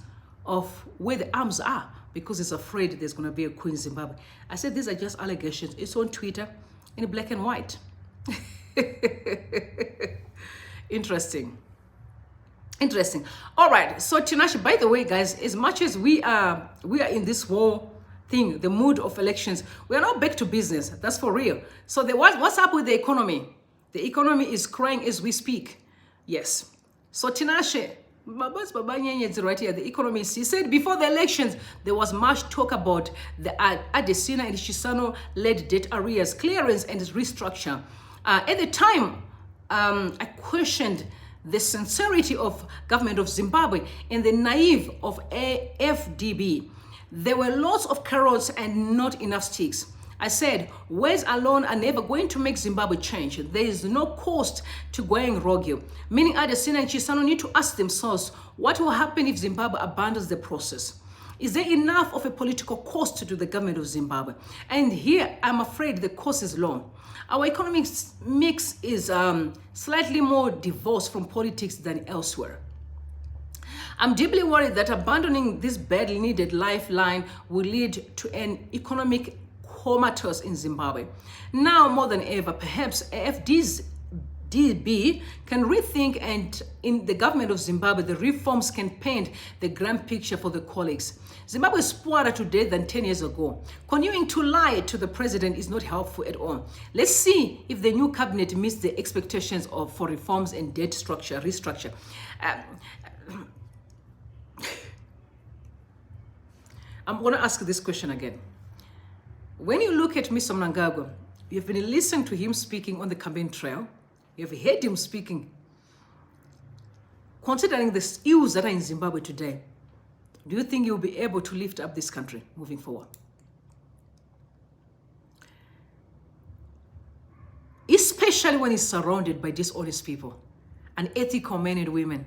of where the arms are because he's afraid there's going to be a coup in Zimbabwe. I said these are just allegations. It's on Twitter in black and white. Interesting. All right. So Tinashe, by the way, guys, as much as we are in this war thing, the mood of elections, we are now back to business. That's for real. So what's up with the economy? The economy is crying as we speak. Yes. So Tinashe, right here, the economist, he said before the elections, there was much talk about the Adesina and Chisano-led debt arrears, clearance and restructure. At the time, I questioned the sincerity of government of Zimbabwe and the naive of AFDB. There were lots of carrots and not enough sticks. I said, words alone are never going to make Zimbabwe change. There is no cost to going rogue. Meaning Adesina and Chisano need to ask themselves, what will happen if Zimbabwe abandons the process? Is there enough of a political cost to the government of Zimbabwe? And here, I'm afraid the cost is low. Our economic mix is slightly more divorced from politics than elsewhere. I'm deeply worried that abandoning this badly needed lifeline will lead to an economic comatose in Zimbabwe. Now more than ever, perhaps AFDB can rethink, and in the government of Zimbabwe, the reforms can paint the grand picture for the colleagues. Zimbabwe is poorer today than 10 years ago. Continuing to lie to the president is not helpful at all. Let's see if the new cabinet meets the expectations for reforms and debt restructure. I'm going to ask this question again. When you look at Mr. Mnangagwa, you've been listening to him speaking on the campaign trail. You've heard him speaking. Considering the ills that are in Zimbabwe today, do you think you'll be able to lift up this country moving forward? Especially when he's surrounded by dishonest people, unethical men and women.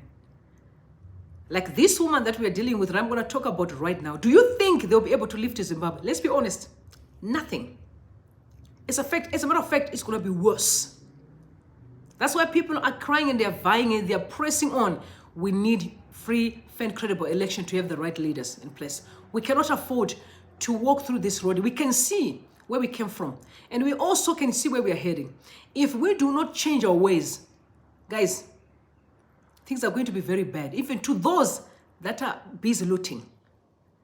Like this woman that we are dealing with, and I'm going to talk about right now. Do you think they'll be able to lift Zimbabwe? Let's be honest. Nothing. As a matter of fact, it's going to be worse. That's why people are crying and they're vying and they're pressing on. We need free, fair, and credible election to have the right leaders in place. We cannot afford to walk through this road. We can see where we came from. And we also can see where we are heading. If we do not change our ways, guys, things are going to be very bad. Even to those that are busy looting.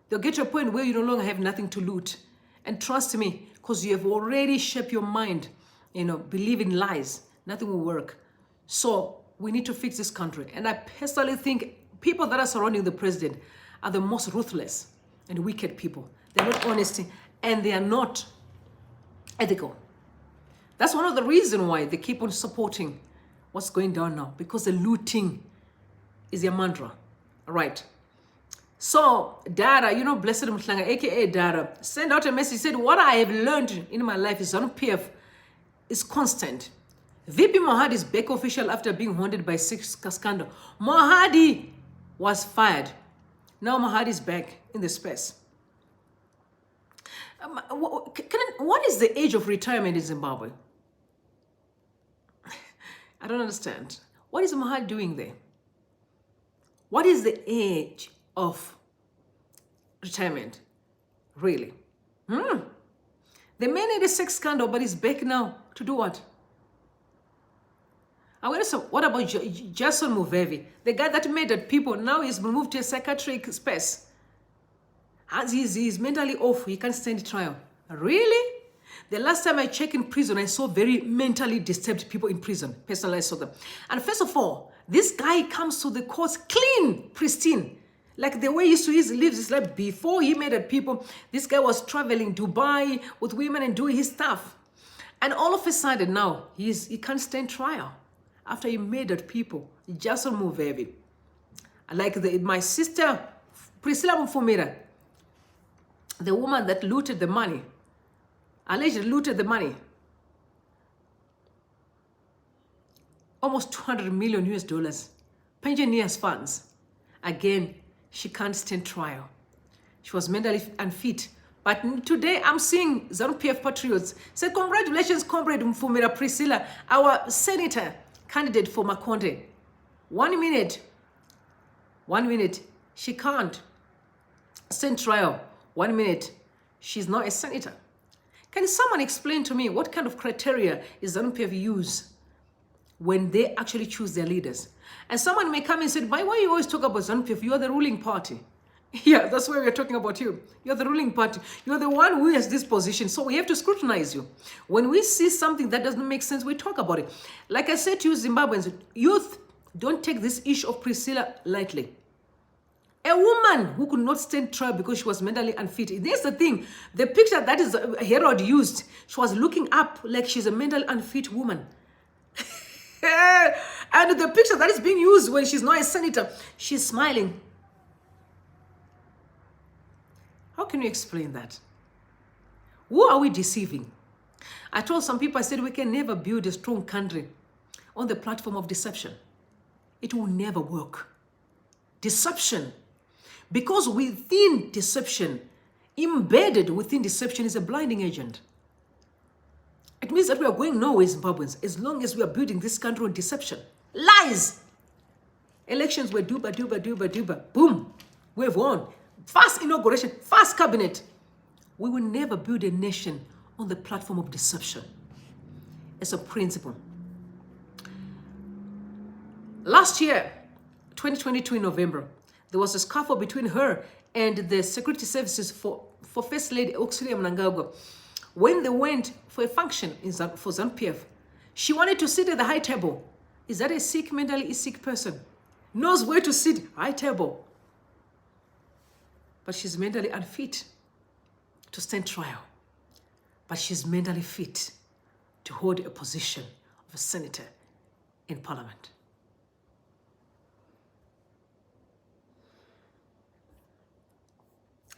They'll get to a point where you no longer have nothing to loot. And trust me, because you have already shaped your mind, believe in lies, nothing will work. So we need to fix this country. And I personally think people that are surrounding the president are the most ruthless and wicked people. They're not honest and they are not ethical. That's one of the reasons why they keep on supporting what's going down now, because the looting is their mantra. All right. So, Dara, Blessed Mtlanga, aka Dara, sent out a message. He said, what I have learned in my life is ZANU PF is constant. VP Mohadi is back official after being haunted by 6 scandal. Mohadi was fired. Now Mohadi is back in the space. What is the age of retirement in Zimbabwe? I don't understand. What is Mohadi doing there? What is the age of retirement, really? The man had a sex scandal, but he's back now to do what? What about Jason Muvevi, the guy that murdered people? Now he's moved to a psychiatric space. He's mentally off. He can't stand trial. Really? The last time I checked in prison, I saw very mentally disturbed people in prison. Personally, I saw them. And first of all, this guy comes to the courts clean, pristine. Like the way he used to live his life before he murdered people. This guy was traveling Dubai with women and doing his stuff. And all of a sudden now, he can't stand trial. After he murdered people, he just moved heavy. Like my sister, Priscilla Mfumira, the woman that looted the money, allegedly looted the money, almost 200 million US dollars, pensioners' funds. Again, she can't stand trial. She was mentally unfit. But today I'm seeing ZANU-PF patriots say, congratulations, Comrade Mfumira Priscilla, our senator candidate for Makonde. 1 minute, she can't stand trial. 1 minute, she's not a senator. Can someone explain to me what kind of criteria is ZANU-PF use when they actually choose their leaders? And someone may come and say, why you always talk about ZANU-PF? You are the ruling party. Yeah, that's why we're talking about you. You're the ruling party. You're the one who has this position. So we have to scrutinize you. When we see something that doesn't make sense, we talk about it. Like I said to you, Zimbabweans, youth, don't take this issue of Priscilla lightly. A woman who could not stand trial because she was mentally unfit. There's the thing. The picture that is Herod used, she was looking up like she's a mentally unfit woman. And the picture that is being used when she's not a senator, she's smiling. How can you explain that? Who are we deceiving? I told some people, I said, we can never build a strong country on the platform of deception. It will never work. Deception. Because within deception, embedded within deception is a blinding agent. It means that we are going nowhere, Zimbabweans, as long as we are building this country on deception. Lies. Elections were duba. Boom. We've won. Fast inauguration, fast cabinet. We will never build a nation on the platform of deception. It's a principle. Last year, 2022 in November, there was a scuffle between her and the security services for First Lady Mnangagwa. When they went for a function for ZANU-PF, she wanted to sit at the high table. Is that a mentally sick person? Knows where to sit, high table. But she's mentally unfit to stand trial. But she's mentally fit to hold a position of a senator in parliament.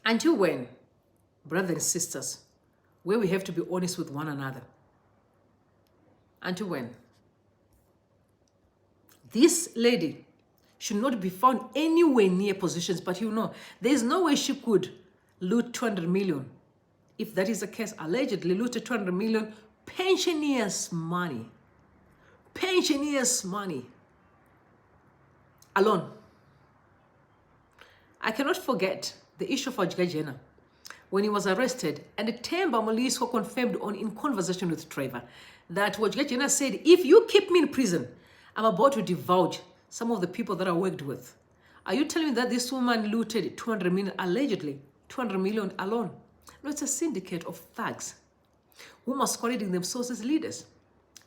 Until when, brothers and sisters, where we have to be honest with one another? Until when? This lady should not be found anywhere near positions, but you know, there's no way she could loot 200 million. If that is the case, allegedly looted 200 million pensioners' money. Pensioners' money. Alone. I cannot forget the issue of Wajgajena when he was arrested, and the Temba Molisco confirmed in conversation with Trevor that Wajgajena said, if you keep me in prison, I'm about to divulge some of the people that I worked with. Are you telling me that this woman looted 200 million, allegedly 200 million alone? No, it's a syndicate of thugs who masquerading themselves as leaders.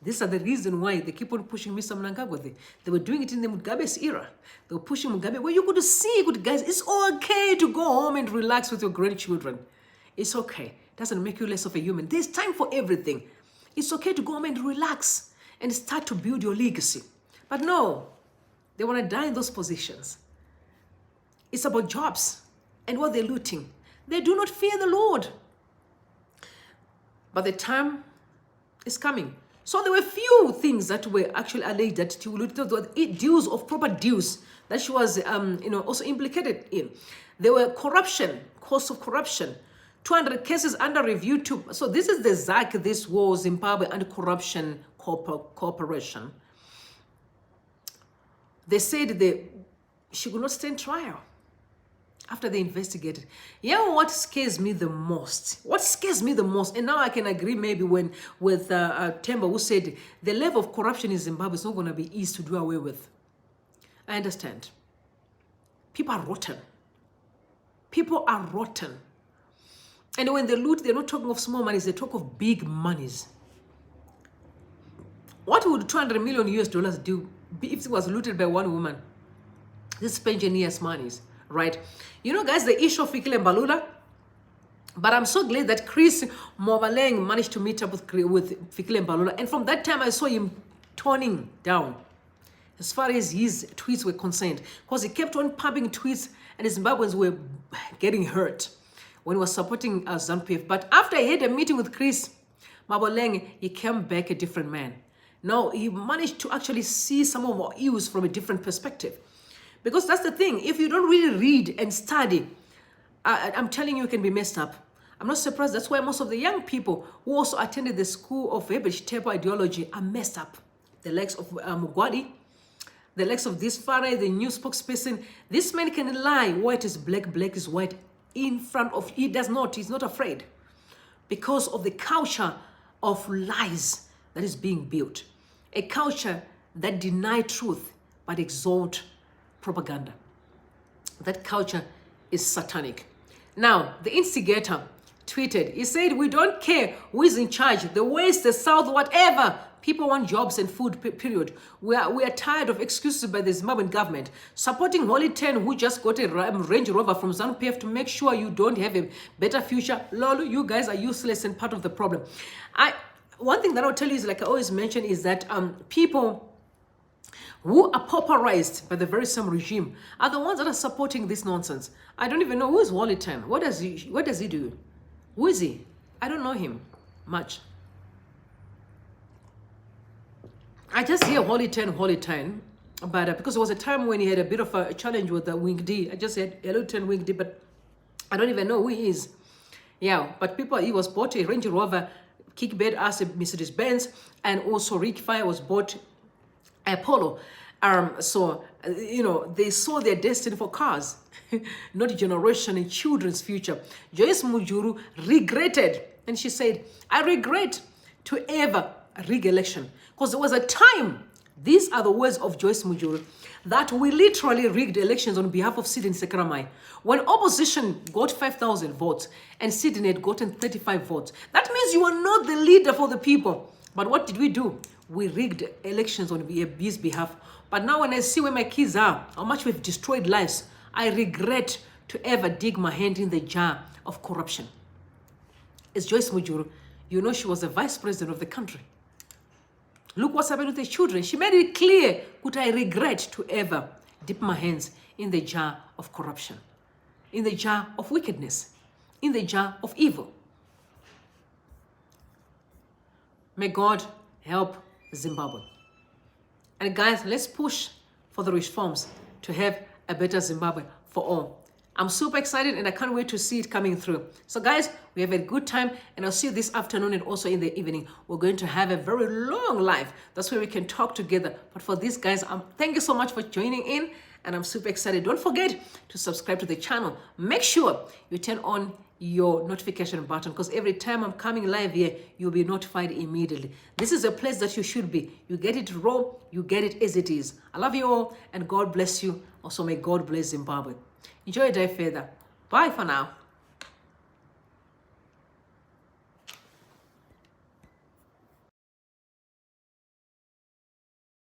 These are the reason why they keep on pushing Mr. Mnangagwa. They were doing it in the Mugabe's era. They were pushing Mugabe where you could see, good guys, it's okay to go home and relax with your grandchildren. It's okay. It doesn't make you less of a human. There's time for everything. It's okay to go home and relax and start to build your legacy. But no, they want to die in those positions. It's about jobs and what they're looting. They do not fear the Lord. But the time is coming. So there were few things that were actually alleged that she looted, deals of proper deals that she was also implicated in. There were corruption, costs of corruption, 200 cases under review too. So this is the ZAC, this was Zimbabwe Anti-Corruption Corporation. They said she could not stand trial after they investigated. Yeah, what scares me the most? What scares me the most? And now I can agree maybe with Temba, who said the level of corruption in Zimbabwe is not going to be easy to do away with. I understand. People are rotten.
People are rotten. And when they loot, they're not talking of small monies, they talk of big monies. What would $200 million US do if it was looted by one woman? This pensioners' monies, right? You know, guys, the issue of Fikile Mbalula. But I'm so glad that Chris Mobaleng managed to meet up with Fikile Mbalula. And from that time, I saw him toning down as far as his tweets were concerned. Because he kept on pumping tweets and the Zimbabweans were getting hurt when he was supporting ZANU-PF. But after he had a meeting with Chris Mobaleng, he came back a different man. Now, he managed to actually see some of our issues from a different perspective. Because that's the thing. If you don't really read and study, I'm telling you, you can be messed up. I'm not surprised. That's why most of the young people who also attended the school of Tepo ideology are messed up. The likes of Mugwadi, the likes of this Farai, the new spokesperson. This man can lie. White is black, black is white. In front of, he does not. He's not afraid. Because of the culture of lies that is being built. A culture that denies truth but exalt propaganda. That culture is satanic. Now, the instigator tweeted, he said, we don't care who is in charge, the West, the South, whatever. People want jobs and food, period. We are tired of excuses by the Zimbabwean government. Supporting Holy 10, who just got a Range Rover from ZANU-PF to make sure you don't have a better future. Lol, you guys are useless and part of the problem. One thing that I'll tell you is, like I always mention, is that people who are pauperized by the very same regime are the ones that are supporting this nonsense. I don't even know who is Wally 10. What does he do? Who is he? I don't know him much. I just hear Holy 10, but because there was a time when he had a bit of a challenge with the Wing D. I just said hello 10 Wing D, but I don't even know who he is. Yeah, but he was bought a Range Rover, Kickbed as a Mercedes-Benz, and also Rick Fire was bought a Polo. So, you know, they saw their destiny for cars, not generation and children's future. Joyce Mujuru regretted, and she said, I regret to ever rig election. Because there was a time, these are the words of Joyce Mujuru, that we literally rigged elections on behalf of Sydney Sekaramai. When opposition got 5,000 votes and Sydney had gotten 35 votes, that means you are not the leader for the people. But what did we do? We rigged elections on his behalf. But now when I see where my kids are, how much we've destroyed lives, I regret to ever dig my hand in the jar of corruption. It's Joyce Mujuru. You know she was the vice president of the country. Look what's happened with the children. She made it clear, could I regret to ever dip my hands in the jar of corruption, in the jar of wickedness, in the jar of evil. May God help Zimbabwe. And guys, let's push for the reforms to have a better Zimbabwe for all. I'm super excited and I can't wait to see it coming through. So guys, we have a good time and I'll see you this afternoon and also in the evening. We're going to have a very long live. That's where we can talk together. But for this, guys, thank you so much for joining in and I'm super excited. Don't forget to subscribe to the channel. Make sure you turn on your notification button because every time I'm coming live here, you'll be notified immediately. This is a place that you should be. You get it raw, you get it as it is. I love you all and God bless you. Also, may God bless Zimbabwe. Enjoy your day further. Bye for now.